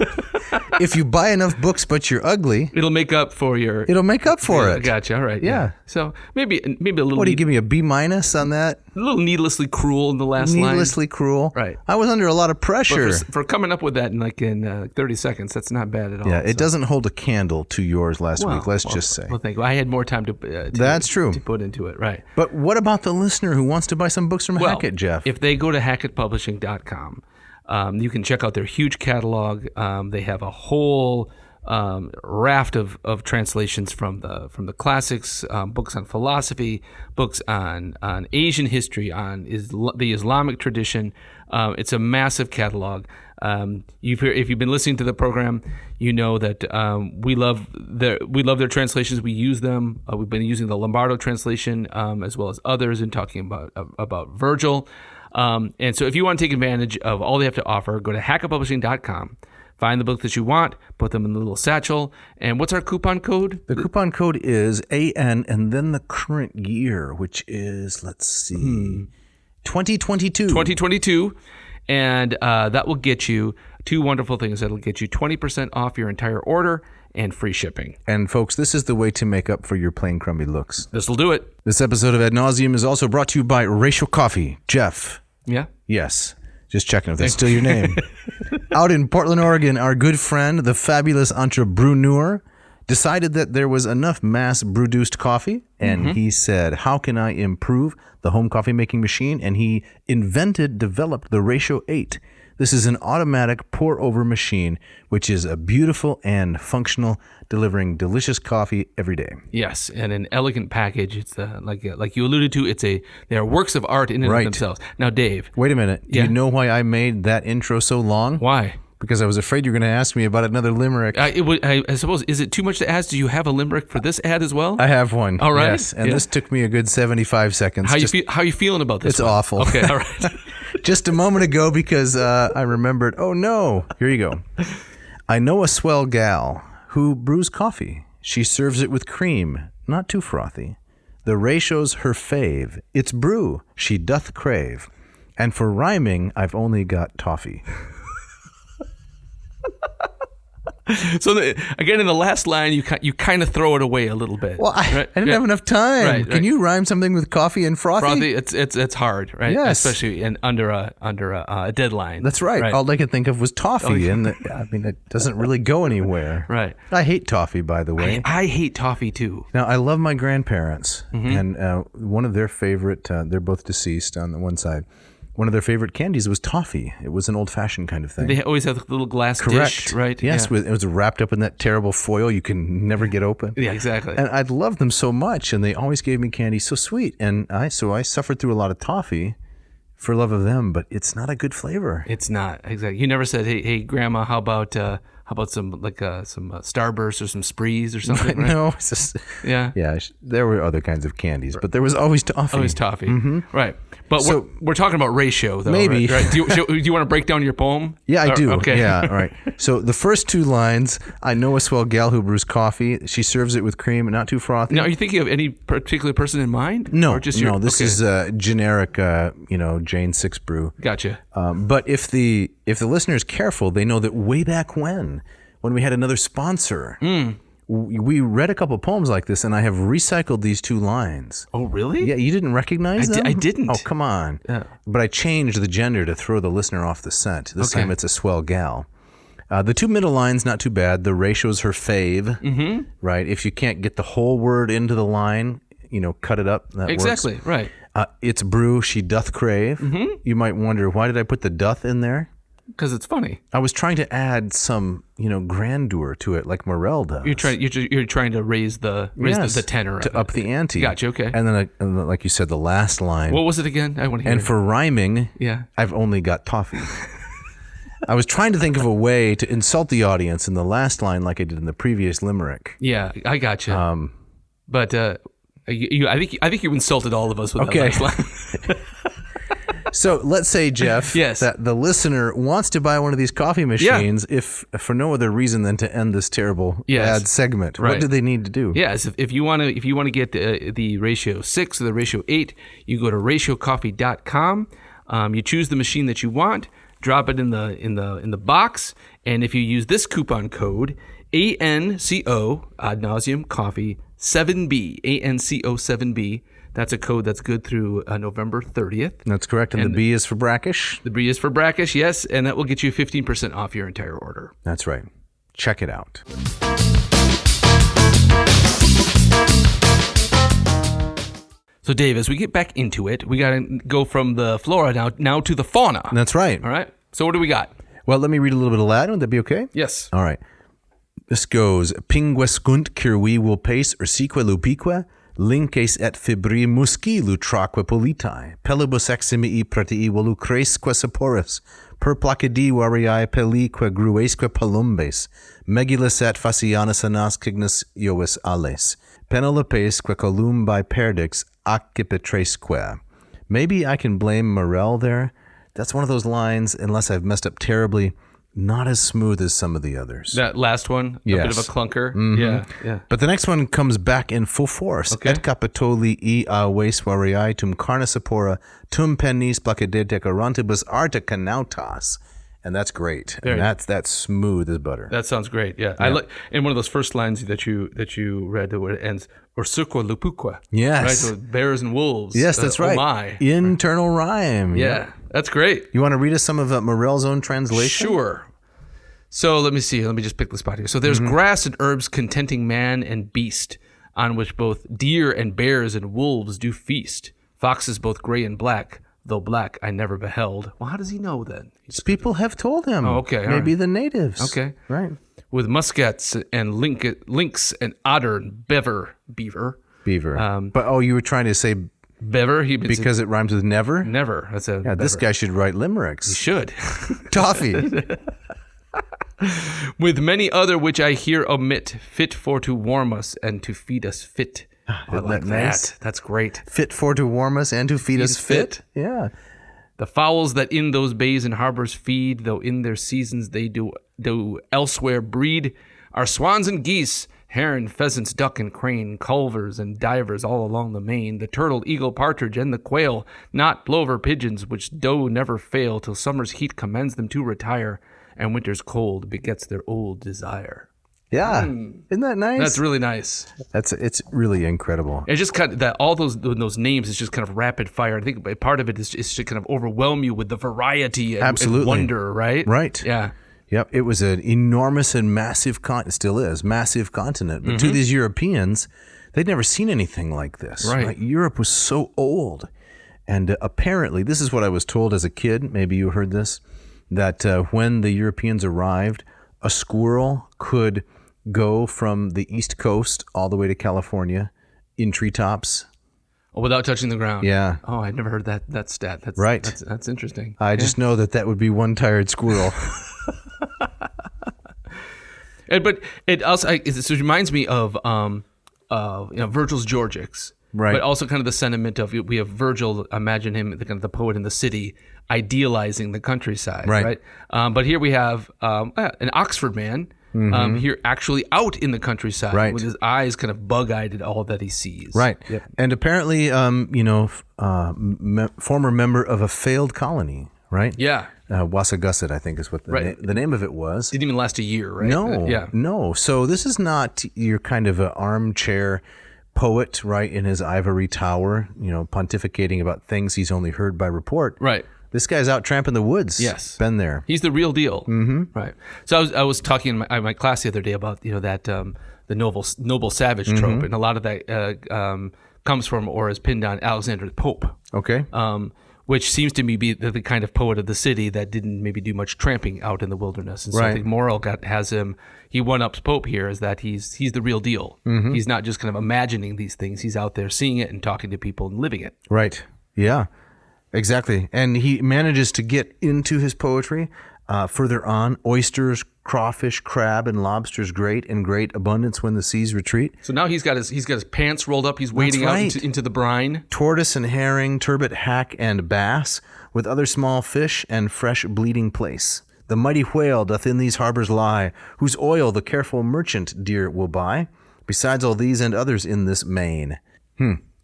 If you buy enough books but you're ugly, it'll make up for your... It'll make up for it. Gotcha. All right. Yeah. So maybe a little... What, do you give me a B- on that? A little needlessly cruel in the last line. Needlessly cruel. Right. I was under a lot of pressure. For coming up with that in 30 seconds, that's not bad at all. Yeah, it doesn't hold a candle to yours last week, let's just say. Well, thank you. I had more time to That's true. To put into it, right. But what about the listener who wants to buy some books from Hackett, Jeff? If they go to hackettpublishing.com, you can check out their huge catalog. They have a whole raft of translations from the classics, books on philosophy, books on Asian history, on the Islamic tradition. It's a massive catalog. If you've been listening to the program, you know that we love their translations. We use them. We've been using the Lombardo translation as well as others in talking about Virgil. And so if you want to take advantage of all they have to offer, go to hackettpublishing.com. Find the book that you want, put them in the little satchel. And what's our coupon code? The coupon code is AN and then the current year, which is, let's see, 2022. 2022. And that will get you two wonderful things. That'll get you 20% off your entire order and free shipping. And folks, this is the way to make up for your plain crummy looks. This will do it. This episode of Ad Nauseam is also brought to you by Ratio Coffee. Jeff. Yeah? Yes. Just checking if that's still your name. Out in Portland, Oregon, our good friend, the fabulous entrepreneur, decided that there was enough mass produced coffee, and he said, how can I improve the home coffee making machine? And he developed the Ratio 8. This is an automatic pour-over machine, which is a beautiful and functional, delivering delicious coffee every day. Yes, and an elegant package. It's like you alluded to. They are works of art in and of themselves. Now, Dave. Wait a minute. Do you know why I made that intro so long? Why? Because I was afraid you were going to ask me about another limerick. I suppose, is it too much to ask? Do you have a limerick for this ad as well? I have one. All right. Yes, and this took me a good 75 seconds. How you feeling about this? It's one? awful. Okay, all right. Just a moment ago because I remembered. Oh, no. Here you go. I know a swell gal who brews coffee. She serves it with cream, not too frothy. The ratio's her fave. It's brew she doth crave. And for rhyming, I've only got toffee. So again, in the last line, you kind of throw it away a little bit. Well, I didn't have enough time. Right, Can you rhyme something with coffee and frothy? Frothy, it's hard, right? Yes. Especially under a deadline. That's right. All I could think of was toffee, and it doesn't really go anywhere. Right. I hate toffee, by the way. I hate toffee too. Now, I love my grandparents, and one of their favorite, they're both deceased on the one side, one of their favorite candies was toffee. It was an old-fashioned kind of thing. They always have the little glass Correct. dish, right? Yes, Yeah. it was wrapped up in that terrible foil you can never get open. Yeah, exactly. And I'd loved them so much, and they always gave me candy so sweet. And I suffered through a lot of toffee for love of them, but it's not a good flavor. It's not, exactly. You never said, hey, Grandma, how about some Starburst or some Sprees or something? Right? No, it's just yeah. There were other kinds of candies, but there was always toffee. Always toffee, right? But we're talking about ratio, though. Maybe. Right? Do you want to break down your poem? Yeah, I do. Okay. Yeah, all right. So the first two lines: I know a swell gal who brews coffee. She serves it with cream, not too frothy. Now, are you thinking of any particular person in mind? No, or just this is generic. Jane Six brew. Gotcha. But if the listener is careful, they know that way back when we had another sponsor, we read a couple poems like this, and I have recycled these two lines. Oh, really? Yeah, you didn't recognize them? I didn't. Oh, come on. Yeah. But I changed the gender to throw the listener off the scent. This time it's a swell gal. The two middle lines, not too bad. The ratio's her fave, right? If you can't get the whole word into the line, cut it up. That Exactly, works. right. It's brew she doth crave. You might wonder, why did I put the doth in there? Because it's funny. I was trying to add some, grandeur to it, like Morrell does. You're trying to raise the tenor to up the ante. Gotcha. Okay. And then, like you said, the last line. What was it again? I want to hear. And it. for rhyming, I've only got toffee. I was trying to think of a way to insult the audience in the last line, like I did in the previous limerick. Yeah, I gotcha. But I think you insulted all of us with that last line. So let's say, Jeff, that the listener wants to buy one of these coffee machines, if for no other reason than to end this terrible bad segment. Right. What do they need to do? Yes, if you want to get the ratio 6 or the ratio 8, you go to ratiocoffee.com. You choose the machine that you want, drop it in the box, and if you use this coupon code ANCO ad nauseum coffee 7B ANCO 7B. That's a code that's good through November 30th. That's correct. And the B is for brackish? The B is for brackish, yes. And that will get you 15% off your entire order. That's right. Check it out. So, Dave, as we get back into it, we got to go from the flora now to the fauna. That's right. All right. So what do we got? Well, let me read a little bit of Latin. Would that be okay? Yes. All right. This goes, Pinguescunt cirvi vulpes ursique lupique, Lynxes et fibri musci lutraque politae, pelibus eximii pratii volu cresque saporis, per placidi variae pellique gruesque palumbes, megillus et fascianus anascignus iovis ales, penelopesque columbae perdix accipitresque. Maybe I can blame Morrell there. That's one of those lines, unless I've messed up terribly, not as smooth as some of the others. That last one, a bit of a clunker. Mm-hmm. Yeah. But the next one comes back in full force. Okay. Et capitoli a ves variae tum carnisapora tum pennis placedete orantibus arta canautas. And that's great. And that's smooth as butter. That sounds great. Yeah. I like in one of those first lines that you read where it ends Ursuqua lupuqua. Yes. Right? So bears and wolves. Yes, that's right. Oh my. Internal rhyme. Yeah. That's great. You want to read us some of Morrell's own translation? Sure. So let me see. Let me just pick the spot here. So there's grass and herbs contenting man and beast, on which both deer and bears and wolves do feast. Foxes both gray and black, though black I never beheld. Well, how does he know then? People have told him. Oh, okay, all Maybe right. the natives. Okay. Right. With muskets and lynx and otter and beaver. Beaver. But you were trying to say Beaver? because it rhymes with never? Never. That's a Yeah, this guy should write limericks. He should. Toffee. With many other which I here omit, fit for to warm us and to feed us fit. I like that nice? that. That's great. Fit for to warm us and to feed us fit. Yeah. The fowls that in those bays and harbors feed, though in their seasons they do elsewhere breed, are swans and geese, heron, pheasants, duck and crane, culvers and divers all along the main, the turtle, eagle, partridge, and the quail, not plover, pigeons, which do never fail till summer's heat commends them to retire, and winter's cold begets their old desire. Yeah. Isn't that nice? That's really nice. It's really incredible. It's just kind of that all those names is just kind of rapid fire. I think part of it is to kind of overwhelm you with the variety and wonder, right? Right. Yeah. Yep. It was an enormous and massive still is massive continent. But to these Europeans, they'd never seen anything like this. Right. Europe was so old. And apparently, this is what I was told as a kid. Maybe you heard this, that when the Europeans arrived, a squirrel could go from the East Coast all the way to California in treetops. Oh, without touching the ground. Yeah. Oh, I'd never heard that stat. That's right. That's interesting. I just know that would be one tired squirrel. But it also it reminds me of Virgil's Georgics. Right. But also kind of the sentiment of, we have Virgil, imagine him, the kind of the poet in the city, idealizing the countryside. Right. But here we have an Oxford man. Here actually out in the countryside with his eyes kind of bug-eyed at all that he sees. Right. Yep. And apparently, former member of a failed colony, right? Yeah. Wessagusset, I think is what the name of it was. Didn't even last a year, right? No. No. So this is not your kind of an armchair poet, right, in his ivory tower, pontificating about things he's only heard by report. Right. This guy's out tramping the woods. Yes. Been there. He's the real deal. Mm-hmm. Right. So I was talking in my class the other day about, that the noble savage trope. And a lot of that comes from or is pinned on Alexander the Pope. Okay. Which seems to me be the kind of poet of the city that didn't maybe do much tramping out in the wilderness. And so I think Morrell has him, he one-ups Pope here, is that he's the real deal. Mm-hmm. He's not just kind of imagining these things. He's out there seeing it and talking to people and living it. Right. Yeah. Exactly. And he manages to get into his poetry further on. Oysters, crawfish, crab, and lobsters great abundance when the seas retreat. So now he's got his pants rolled up. He's wading out into the brine. Tortoise and herring, turbot, hack, and bass, with other small fish and fresh bleeding place. The mighty whale doth in these harbors lie, whose oil the careful merchant dear will buy, besides all these and others in this main.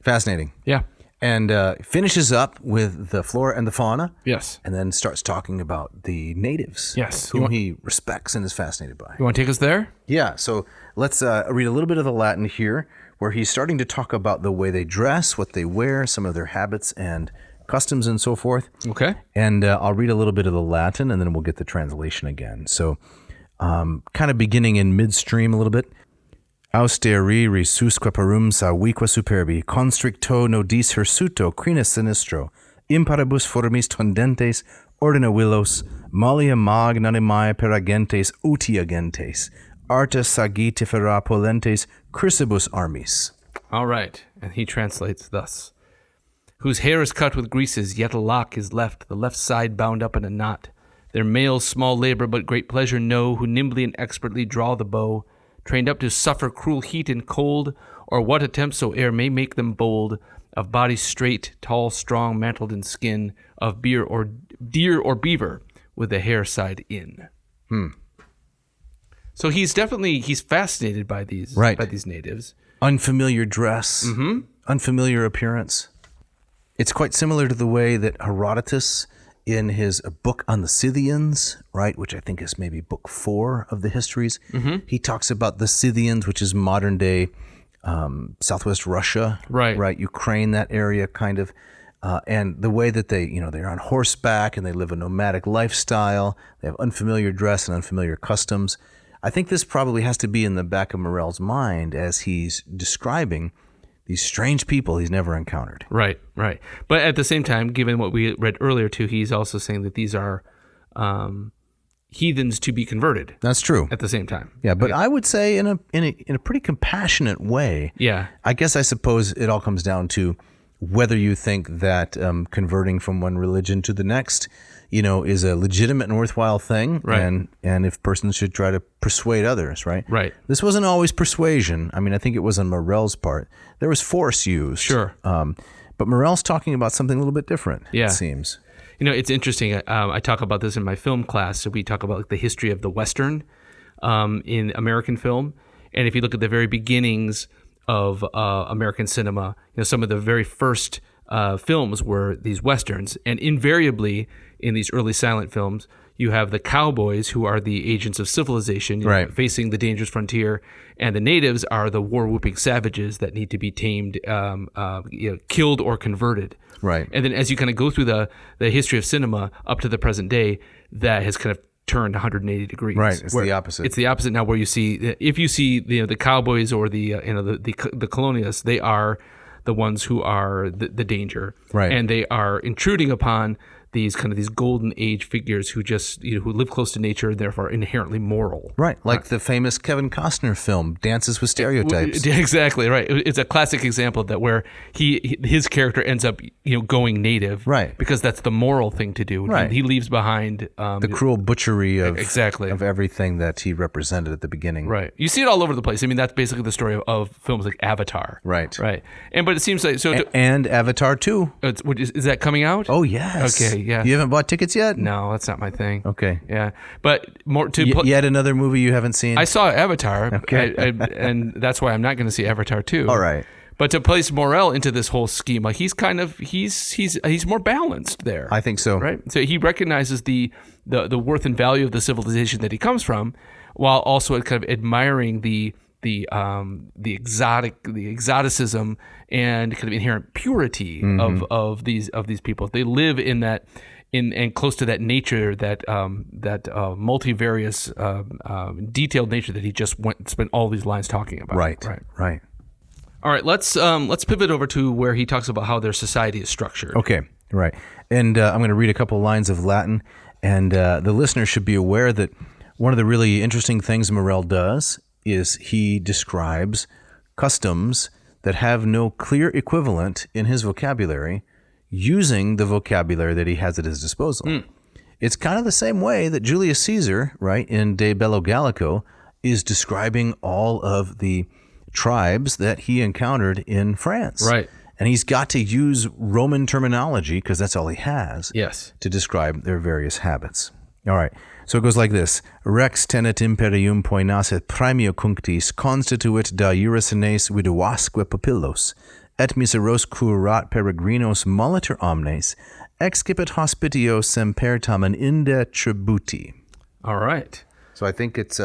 Fascinating. Yeah. And finishes up with the flora and the fauna. Yes. And then starts talking about the natives. Yes. Whom he respects and is fascinated by. You want to take us there? Yeah. So let's read a little bit of the Latin here, where he's starting to talk about the way they dress, what they wear, some of their habits and customs and so forth. Okay. And I'll read a little bit of the Latin, and then we'll get the translation again. So kind of beginning in midstream a little bit. Austeri risusque parum savique superbi, constricto nodis hirsuto, crina sinistro, imparibus formis tondentes, ordina willos, mollia magnanimae peragentes utiagentes, arta sagittifera polentes, crisibus armis. All right, and he translates thus. Whose hair is cut with greases, yet a lock is left, the left side bound up in a knot. Their males small labor but great pleasure know, who nimbly and expertly draw the bow, trained up to suffer cruel heat and cold, or what attempt soe'er may make them bold, of body straight, tall, strong, mantled in skin, of deer or beaver, with the hair side in. So he's fascinated by these natives. Unfamiliar dress, unfamiliar appearance. It's quite similar to the way that Herodotus, in his book on the Scythians, right, which I think is maybe book 4 of the histories, he talks about the Scythians, which is modern day Southwest Russia, right, Ukraine, that area kind of, and the way that they're on horseback and they live a nomadic lifestyle. They have unfamiliar dress and unfamiliar customs. I think this probably has to be in the back of Morrell's mind as he's describing strange people he's never encountered. Right. But at the same time, given what we read earlier too, he's also saying that these are heathens to be converted. That's true. At the same time. Yeah, but I would say in a pretty compassionate way. Yeah. I suppose it all comes down to whether you think that converting from one religion to the next, is a legitimate and worthwhile thing, right? And if persons should try to persuade others, right? Right. This wasn't always persuasion. I mean, I think it was on Morrell's part. There was force used. Sure. But Morrell's talking about something a little bit different. Yeah. It seems. It's interesting. I talk about this in my film class. So we talk about the history of the Western in American film, and if you look at the very beginnings of American cinema, some of the very first films were these Westerns, and invariably in these early silent films, you have the cowboys who are the agents of civilization, facing the dangerous frontier, and the natives are the war-whooping savages that need to be tamed, killed or converted. Right. And then as you kind of go through the history of cinema up to the present day, that has kind of turned 180 degrees. Right. It's the opposite. It's the opposite now, where you see, if you see the cowboys or the colonialists, they are the ones who are the danger, right? And they are intruding upon these golden age figures who just who live close to nature, and therefore inherently moral. Right, like the famous Kevin Costner film Dances with Stereotypes. Exactly right. It's a classic example that where his character ends up going native, right? Because that's the moral thing to do. Right. He leaves behind the cruel butchery of of everything that he represented at the beginning. Right. You see it all over the place. I mean, that's basically the story of films like Avatar. Right. Right. But it seems like and Avatar 2. Is that coming out? Oh yes. Okay. Yeah. You haven't bought tickets yet? No, that's not my thing. Okay. Yeah, but more to yet another movie you haven't seen. I saw Avatar. Okay. And that's why I'm not going to see Avatar 2. All right. But to place Morrell into this whole schema, he's more balanced there. I think so. Right. So he recognizes the worth and value of the civilization that he comes from, while also kind of admiring the exoticism and kind of inherent purity of these people. They live in that and close to that nature, that multivarious, detailed nature that he just spent all these lines talking about. Right. All right, let's pivot over to where he talks about how their society is structured. Okay, right. And I'm going to read a couple lines of Latin, and the listener should be aware that one of the really interesting things Morrell does is he describes customs that have no clear equivalent in his vocabulary, using the vocabulary that he has at his disposal. It's kind of the same way that Julius Caesar, right, in De Bello Gallico, is describing all of the tribes that he encountered in France. Right. And he's got to use Roman terminology, because that's all he has, to describe their various habits. All right. So it goes like this. Rex tenet imperium poenas et praemio cunctis constituit da iurisines viduasque papillos, et miseros curat peregrinos moliter omnes, excipit hospitio semper tamen inde tributi. All right. So I think it's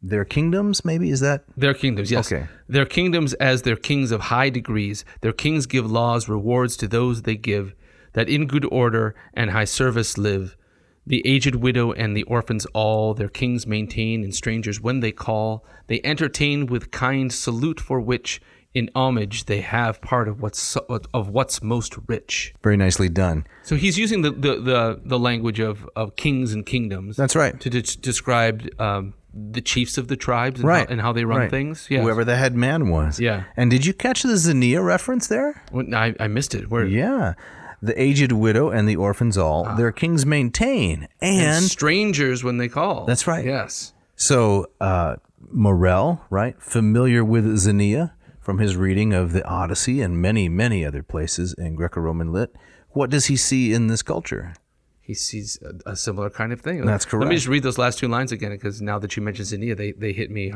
their kingdoms, maybe? Is that? Their kingdoms, yes. Okay. Their kingdoms as their kings of high degrees. Their kings give laws, rewards to those they give, that in good order and high service live. The aged widow and the orphans all their kings maintain, and strangers when they call, they entertain with kind salute, for which in homage they have part of what's most rich. Very nicely done. So he's using the language of kings and kingdoms. That's right. To describe the chiefs of the tribes and how they run things. Yes. Whoever the head man was. Yeah. And did you catch the Xenia reference there? I missed it. Where? Yeah. The aged widow and the orphans all, their kings maintain, and strangers when they call. That's right. Yes. So Morrell, right, familiar with Xenia from his reading of the Odyssey and many, many other places in Greco-Roman lit, what does he see in this culture? He sees a similar kind of thing. That's correct. Let me just read those last two lines again, because now that you mentioned Xenia, they hit me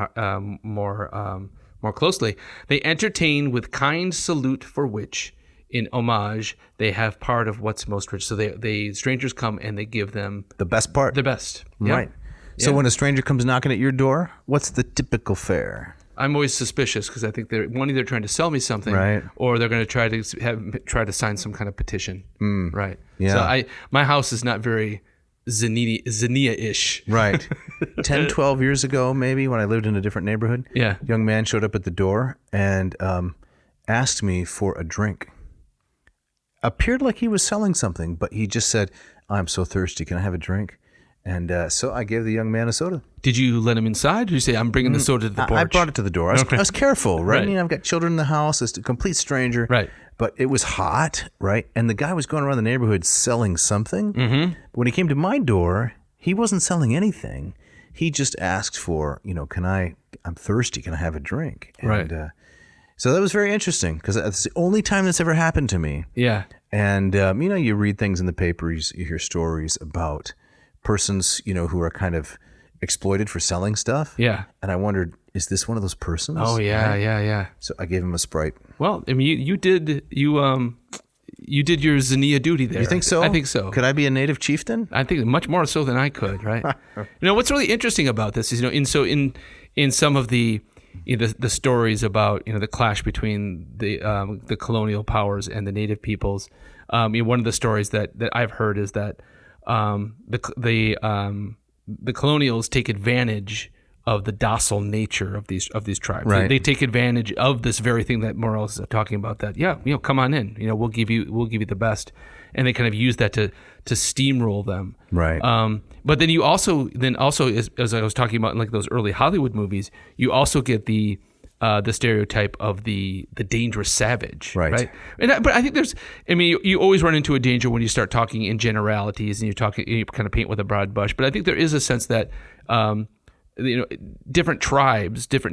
more closely. They entertain with kind salute, for which in homage they have part of what's most rich. So they strangers come and they give them the best part. The best. Yeah. Right. So when a stranger comes knocking at your door, what's the typical fare? I'm always suspicious, because I think they're either trying to sell me something, right, or they're going to try to sign some kind of petition. Right. Yeah. So my house is not very Xenia-ish. Right. 10, 12 years ago, maybe, when I lived in a different neighborhood, a young man showed up at the door, and asked me for a drink. Appeared like he was selling something, but he just said, "I'm so thirsty. Can I have a drink?" And so I gave the young man a soda. Did you let him inside? Or did you say, "I'm bringing the soda to the porch"? I brought it to the door. I was careful, right? Right. I mean, I've got children in the house. It's a complete stranger. Right. But it was hot, right? And the guy was going around the neighborhood selling something. Mm-hmm. But when he came to my door, he wasn't selling anything. He just asked for, I'm thirsty. Can I have a drink? And, Right. So that was very interesting because that's the only time that's ever happened to me. Yeah. And, you read things in the papers, you hear stories about persons, who are kind of exploited for selling stuff. Yeah. And I wondered, is this one of those persons? Oh, yeah, Right? yeah. So I gave him a Sprite. Well, I mean, you did your Xenia duty there. You think so? I think so. Could I be a native chieftain? I think much more so than I could, right? What's really interesting about this is, in some of the the stories about the clash between the colonial powers and the native peoples, one of the stories that I've heard is that the colonials take advantage of the docile nature of these tribes. Right. They take advantage of this very thing that Morrell is talking about. That come on in. We'll give you the best, and they kind of use that to steamroll them. Right. But then also as I was talking about in like those early Hollywood movies, you also get the stereotype of the dangerous savage. Right. But I think you always run into a danger when you start talking in generalities and you kind of paint with a broad brush. But I think there is a sense that different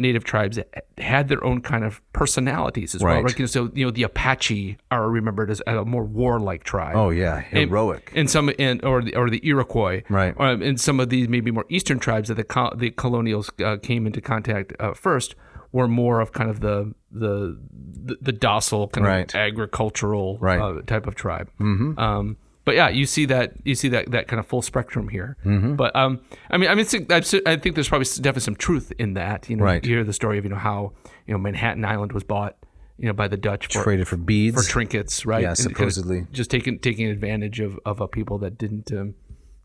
native tribes had their own kind of personalities as well. Right? So the Apache are remembered as a more warlike tribe. Oh yeah, heroic. And or the Iroquois. Right. And some of these maybe more eastern tribes that the colonials came into contact first were more of kind of the docile kind of agricultural type of tribe. Mm-hmm. But yeah, you see that kind of full spectrum here. Mm-hmm. But I think there's probably definitely some truth in that. You hear the story of how Manhattan Island was bought by the Dutch traded for beads, for trinkets, right? Yeah, supposedly kind of just taking advantage of a people that didn't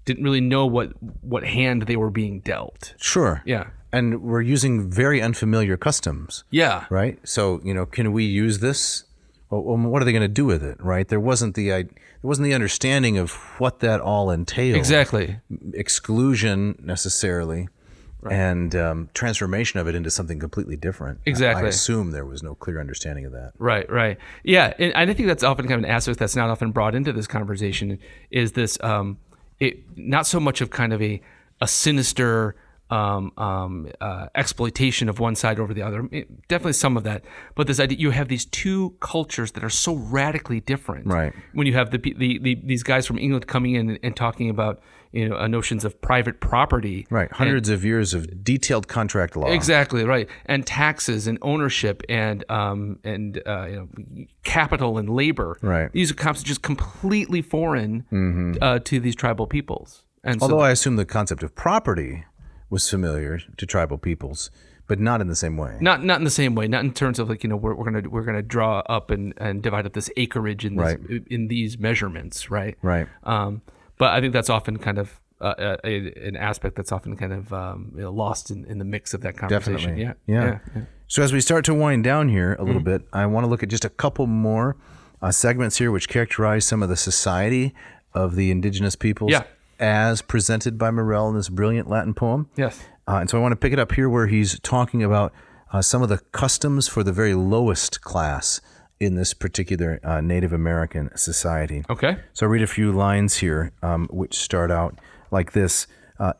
really know what hand they were being dealt. Sure. Yeah. And we're using very unfamiliar customs. Yeah. Right. So can we use this? Well, what are they going to do with it? Right. There wasn't the understanding of what that all entailed. Exactly. Exclusion necessarily. Right. And transformation of it into something completely different. Exactly. I assume there was no clear understanding of that. Right. Yeah, and I think that's often kind of an aspect that's not often brought into this conversation is this, not so much of kind of a sinister exploitation of one side over the other. Definitely some of that, but this idea you have these two cultures that are so radically different. Right. When you have these guys from England coming in and talking about notions of private property. Right. Hundreds of years of detailed contract law. Exactly right, and taxes and ownership and capital and labor. Right. These are concepts just completely foreign to these tribal peoples. And although I assume the concept of property was familiar to tribal peoples, but not in the same way. Not in the same way. Not in terms of we're gonna draw up and divide up this acreage in these measurements, right? Right. But I think that's often kind of an aspect that's often kind of lost in the mix of that conversation. Definitely. Yeah. So as we start to wind down here a little bit, I want to look at just a couple more segments here which characterize some of the society of the indigenous peoples. Yeah. As presented by Morrell in this brilliant Latin poem. Yes. And so I want to pick it up here where he's talking about some of the customs for the very lowest class in this particular Native American society. Okay. So I'll read a few lines here which start out like this.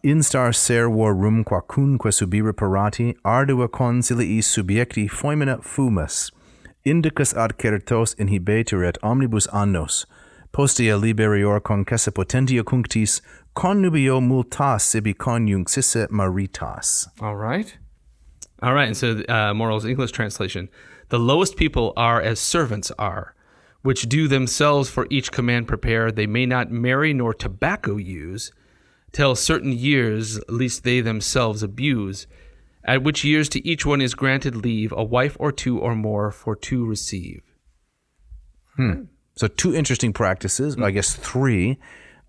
Instar servor rum quacunque subire parati ardua concilii subiecti foemina fumus indicus ad certos inhibetur et omnibus annos postea liberior concessa potentia cunctis connubio multas sibi conjunxisse maritas. All right. And so Morrell's English translation. The lowest people are as servants are, which do themselves for each command prepare. They may not marry nor tobacco use, till certain years, lest they themselves abuse, at which years to each one is granted leave, a wife or two or more for to receive. So two interesting practices, I guess three.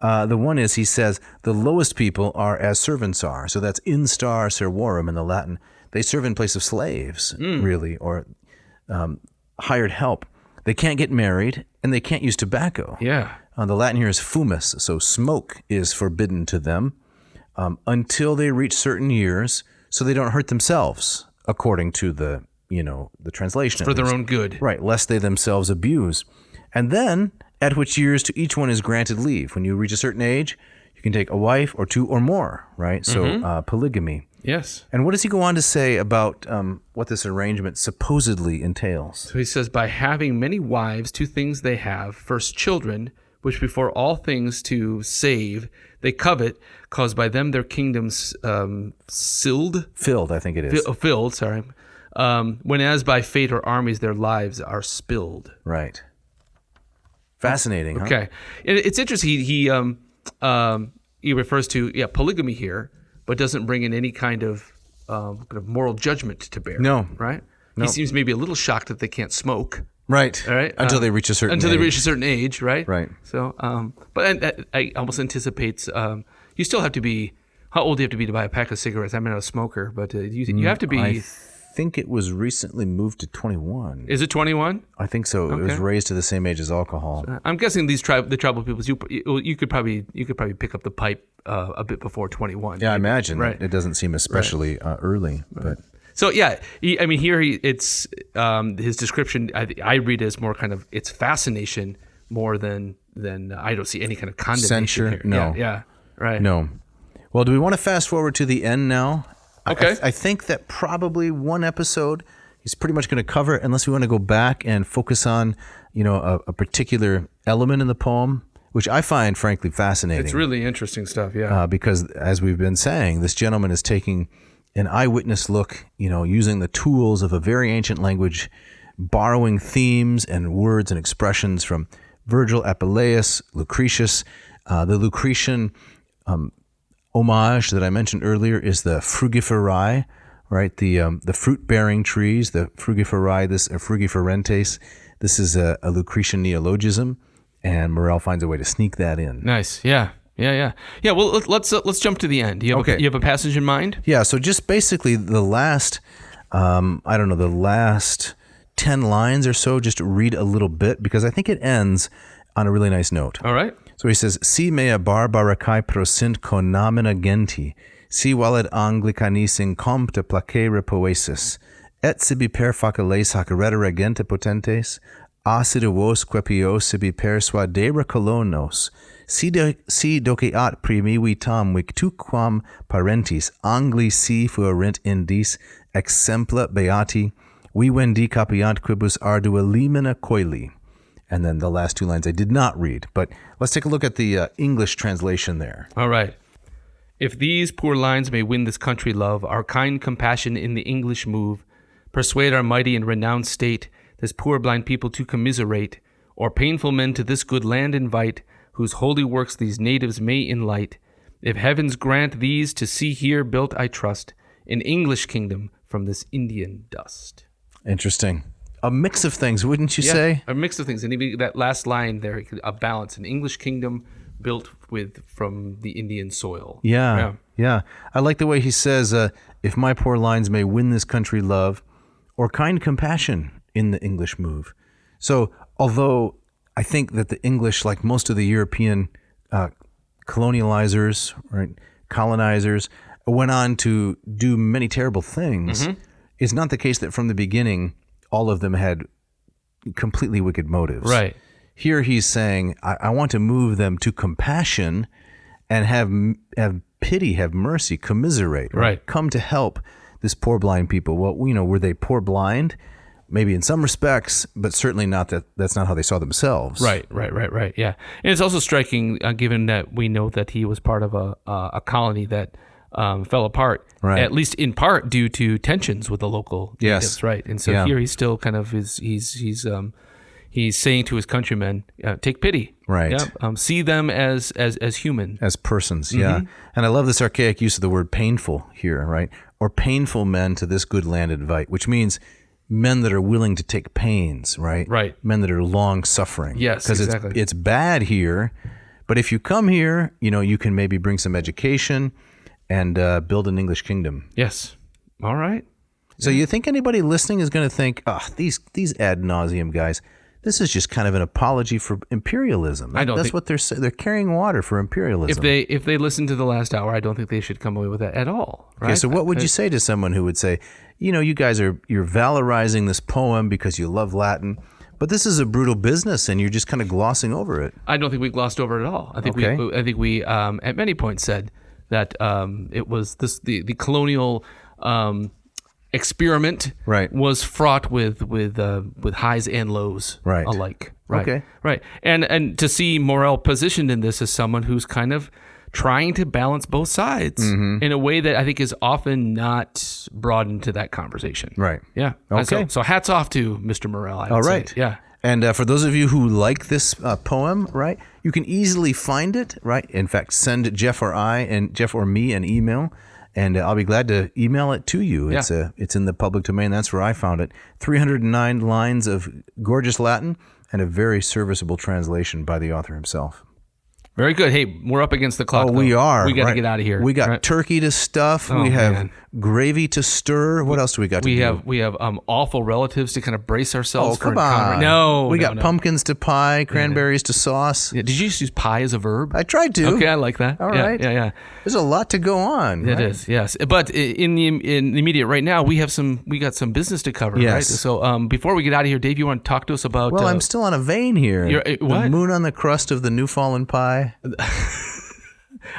The one is, he says, the lowest people are as servants are. So that's instar servorum in the Latin. They serve in place of slaves, really, or hired help. They can't get married, and they can't use tobacco. Yeah. The Latin here is fumus, so smoke is forbidden to them until they reach certain years, so they don't hurt themselves, according to the translation. For their own good. Right, lest they themselves abuse. And then, at which years to each one is granted leave. When you reach a certain age, you can take a wife or two or more, right? So polygamy. Yes. And what does he go on to say about what this arrangement supposedly entails? So he says, by having many wives, two things they have. First, children, which before all things to save, they covet, cause by them their kingdoms Filled, I think it is. Filled, sorry. Whenas by fate or armies their lives are spilled. Right. Fascinating, huh? Okay. It's interesting. He refers to, polygamy here, but doesn't bring in any kind of moral judgment to bear. No. Right? No. He seems maybe a little shocked that they can't smoke. Right. All right. Until they reach a certain age, right? Right. So, but I almost anticipates you still have to be. How old do you have to be to buy a pack of cigarettes? I'm not a smoker, but you have to be. I think it was recently moved to 21. Is it 21? I think so. Okay. It was raised to the same age as alcohol. I'm guessing the tribal peoples. You could probably pick up the pipe a bit before 21. Yeah, I imagine. Right. It doesn't seem especially early, but. So yeah, it's his description. I read it as more kind of it's fascination more than I don't see any kind of condemnation Censure? here. No. Yeah, right. No. Well, do we want to fast forward to the end now? Okay. I think that probably one episode is pretty much going to cover it, unless we want to go back and focus on, a particular element in the poem, which I find frankly fascinating. It's really interesting stuff. Yeah. Because as we've been saying, this gentleman is taking an eyewitness look, using the tools of a very ancient language, borrowing themes and words and expressions from Virgil, Apuleius, Lucretius. The Lucretian homage that I mentioned earlier is the frugiferae, right? The fruit-bearing trees, the frugiferae, frugiferentes. This is a Lucretian neologism, and Morrell finds a way to sneak that in. Nice. Yeah. Yeah. Well, let's jump to the end. You have a passage in mind? Yeah. So just basically the last, the last 10 lines or so. Just read a little bit because I think it ends on a really nice note. All right. So he says, "Si mea barbara kai prosint conamina genti, si valed Anglicanis in compte placere poesis, et sibi per faciles hac redere gente potentes, acidivos quepios sibi persuadere colonos, si doceat primivi tam victuquam parentis Angli si fuerint indis exempla beati, vivendi capiant quibus ardua limina coeli." And then the last two lines I did not read, but let's take a look at the English translation there. All right. If these poor lines may win this country love, our kind compassion in the English move, persuade our mighty and renowned state, this poor blind people to commiserate, or painful men to this good land invite, whose holy works these natives may enlight. If heavens grant these to see here built, I trust, an English kingdom from this Indian dust. Interesting. A mix of things, wouldn't you say? A mix of things. And even that last line there, a balance, an English kingdom built from the Indian soil. Yeah. I like the way he says, if my poor lines may win this country love, or kind compassion in the English move. So, although I think that the English, like most of the European colonializers, right, colonizers, went on to do many terrible things, it's not the case that from the beginning all of them had completely wicked motives. Right. Here he's saying, I want to move them to compassion and have pity, have mercy, commiserate. Right. Come to help this poor blind people. Well, were they poor blind? Maybe in some respects, but certainly not that's not how they saw themselves. Right. Yeah. And it's also striking, given that we know that he was part of a colony that fell apart, right, at least in part due to tensions with the local natives, right? And so here he's still kind of he's saying to his countrymen, take pity, right? See them as human, as persons, yeah. And I love this archaic use of the word painful here, right? Or painful men to this good land invite, which means men that are willing to take pains, right? Right. Men that are long suffering. Yes, because exactly. It's bad here, but if you come here, you can maybe bring some education and build an English kingdom. Yes. All right. So you think anybody listening is going to think, oh, these ad nauseum guys, this is just kind of an apology for imperialism. That's what they're saying. They're carrying water for imperialism. If they listen to the last hour, I don't think they should come away with that at all. Right? Okay, so what would you say to someone who would say, you guys you're valorizing this poem because you love Latin, but this is a brutal business and you're just kind of glossing over it? I don't think we glossed over it at all. I think we at many points said that it was the colonial experiment was fraught with highs and lows alike. Right. Okay. Right. And to see Morrell positioned in this as someone who's kind of trying to balance both sides in a way that I think is often not brought into that conversation. Right. Yeah. Okay. So hats off to Mr. Morrell. All right. Yeah. And for those of you who like this poem, right, you can easily find it, right? In fact, send Jeff or me an email, and I'll be glad to email it to you. Yeah. It's in the public domain. That's where I found it. 309 lines of gorgeous Latin and a very serviceable translation by the author himself. Very good. Hey, we're up against the clock. We are. We got to get out of here. We got turkey to stuff. We have gravy to stir. What else do we got to do? We have awful relatives to kind of brace ourselves for. Oh, come on. No. We got pumpkins to pie, cranberries to sauce. Yeah, did you just use pie as a verb? I tried to. Okay, I like that. All right. Yeah. There's a lot to go on. It is, yes. But in the immediate right now, we got some business to cover, yes. right? So before we get out of here, Dave, you want to talk to us about... Well, I'm still on a vein here. What? The moon on the crust of the new fallen pie.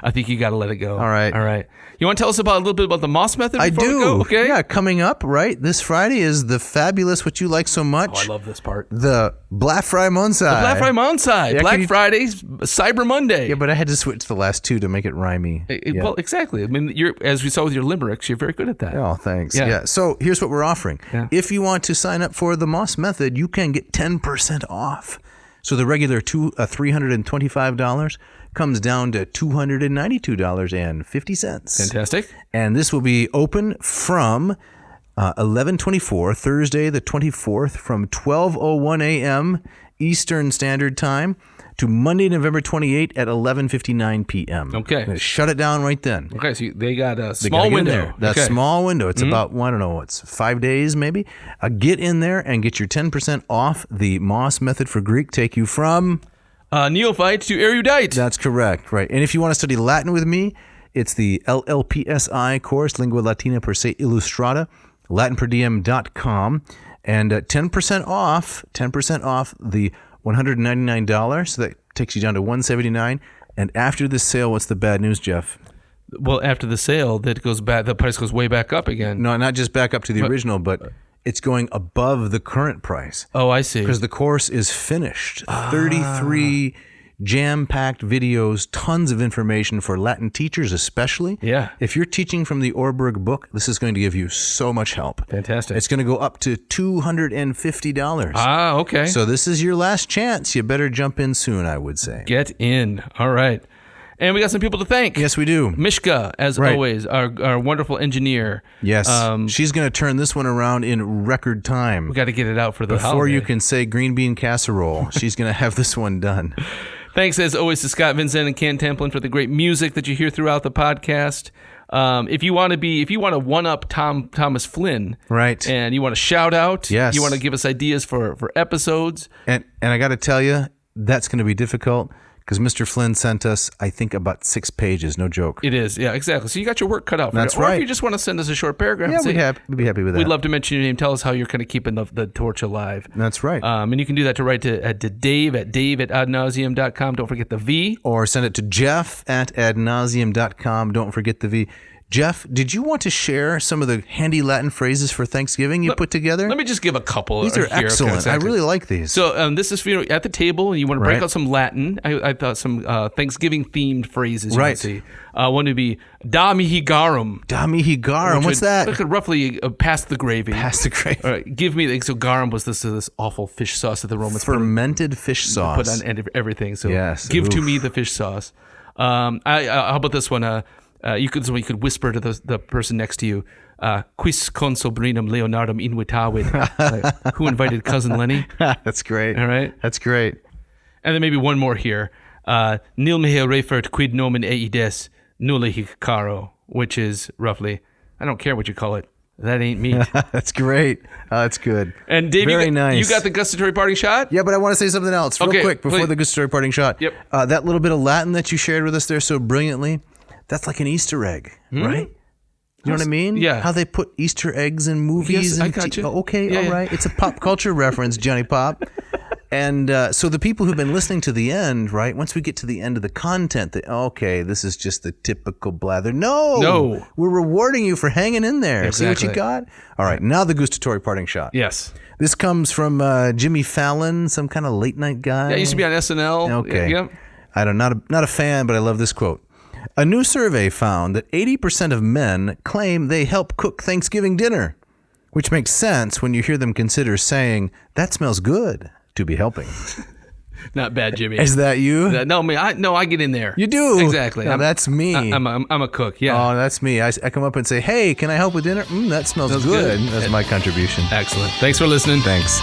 I think you got to let it go. All right. You want to tell us a little bit about the Moss method before I do. we go? Okay. Yeah, coming up, right? This Friday is the fabulous, what you like so much. Oh, I love this part. The Black Friday Monsai. Black Friday, Cyber Monday. Yeah, but I had to switch the last two to make it rhymey. Well, exactly. I mean, as we saw with your limericks, you're very good at that. Oh, thanks. Yeah. So here's what we're offering. Yeah. If you want to sign up for the Moss method, you can get 10% off. So the regular $325 comes down to $292.50. Fantastic. And this will be open from 11/24, Thursday the 24th, from 12:01 a.m. Eastern Standard Time to Monday, November 28th at 11:59 p.m. Okay. Shut it down right then. Okay, so they got a small window. That small window. It's about, I don't know, it's 5 days maybe. Get in there and get your 10% off. The Moss method for Greek take you from... neophyte to erudite. That's correct, right. And if you want to study Latin with me, it's the LLPSI course, Lingua Latina per se Illustrata, latinperdiem.com, and 10% off the $199, so that takes you down to $179. And after this sale, what's the bad news, Jeff? Well, after the sale, that goes back. The price goes way back up again. No, not just back up to the original, but it's going above the current price. Oh, I see. Because the course is finished. 33 jam-packed videos, tons of information for Latin teachers especially. Yeah. If you're teaching from the Orberg book, this is going to give you so much help. Fantastic. It's going to go up to $250. Ah, okay. So this is your last chance. You better jump in soon, I would say. Get in. All right. And we got some people to thank. Yes, we do. Mishka, as always, our wonderful engineer. Yes. She's going to turn this one around in record time. We got to get it out for the Before holiday. you can say green bean casserole, she's going to have this one done. Thanks, as always, to Scott Vincent and Ken Templin for the great music that you hear throughout the podcast. If you want to one-up Thomas Flynn, right, and you want to shout out, yes, you want to give us ideas for episodes, and I got to tell you, that's going to be difficult. Because Mr. Flynn sent us, I think, about 6 pages. No joke. It is. Yeah, exactly. So you got your work cut out for That's it. right. Or if you just want to send us a short paragraph. Yeah, we'd be happy with that. We'd love to mention your name. Tell us how you're kind of keeping the torch alive. That's right. And you can do that to Dave at adnauseam.com. Don't forget the V. Or send it to Jeff at adnauseam.com. Don't forget the V. Jeff, did you want to share some of the handy Latin phrases for Thanksgiving you put together? Let me just give a couple. These are here. excellent. Okay, I really like these. So this is for you at the table, and you want to break out some Latin. I thought some Thanksgiving-themed phrases you would see. One would be da mihi garum. Da mihi garum. What's that? That could roughly pass the gravy. Pass the gravy. All right, give me, so garum was this awful fish sauce that the Romans fermented fish sauce. Put on everything. So yes. Give to me the fish sauce. How about this one? You could whisper to the person next to you, quis consobrinum Leonardum invitavit. Who invited cousin Lenny? That's great. All right. That's great. And then maybe one more here. Nil mihi refert quid nomen eides nulli hic caro, which is roughly, I don't care what you call it. That ain't meat. That's great. That's good. And Dave, Very nice. You got the gustatory parting shot? Yeah, but I want to say something else real quick before the gustatory parting shot. Yep. That little bit of Latin that you shared with us there so brilliantly, that's like an Easter egg, right? You know what I mean? Yeah. How they put Easter eggs in movies. Yes, I got you. Okay, Yeah, all right. It's a pop culture reference, Johnny Pop. And so the people who've been listening to the end, right? Once we get to the end of the content, okay, this is just the typical blather. No. We're rewarding you for hanging in there. Exactly. See what you got? All right, now the gustatory parting shot. Yes. This comes from Jimmy Fallon, some kind of late night guy. Yeah, he used to be on SNL. Okay. Yep. I don't not a fan, but I love this quote. A new survey found that 80% of men claim they help cook Thanksgiving dinner, which makes sense when you hear them consider saying, "That smells good," to be helping. Not bad, Jimmy. Is that you? I get in there. You do? Exactly. No, that's me. I'm a cook, yeah. Oh, that's me. I come up and say, "Hey, can I help with dinner?" That smells good. good. That's my contribution. Excellent. Thanks for listening. Thanks.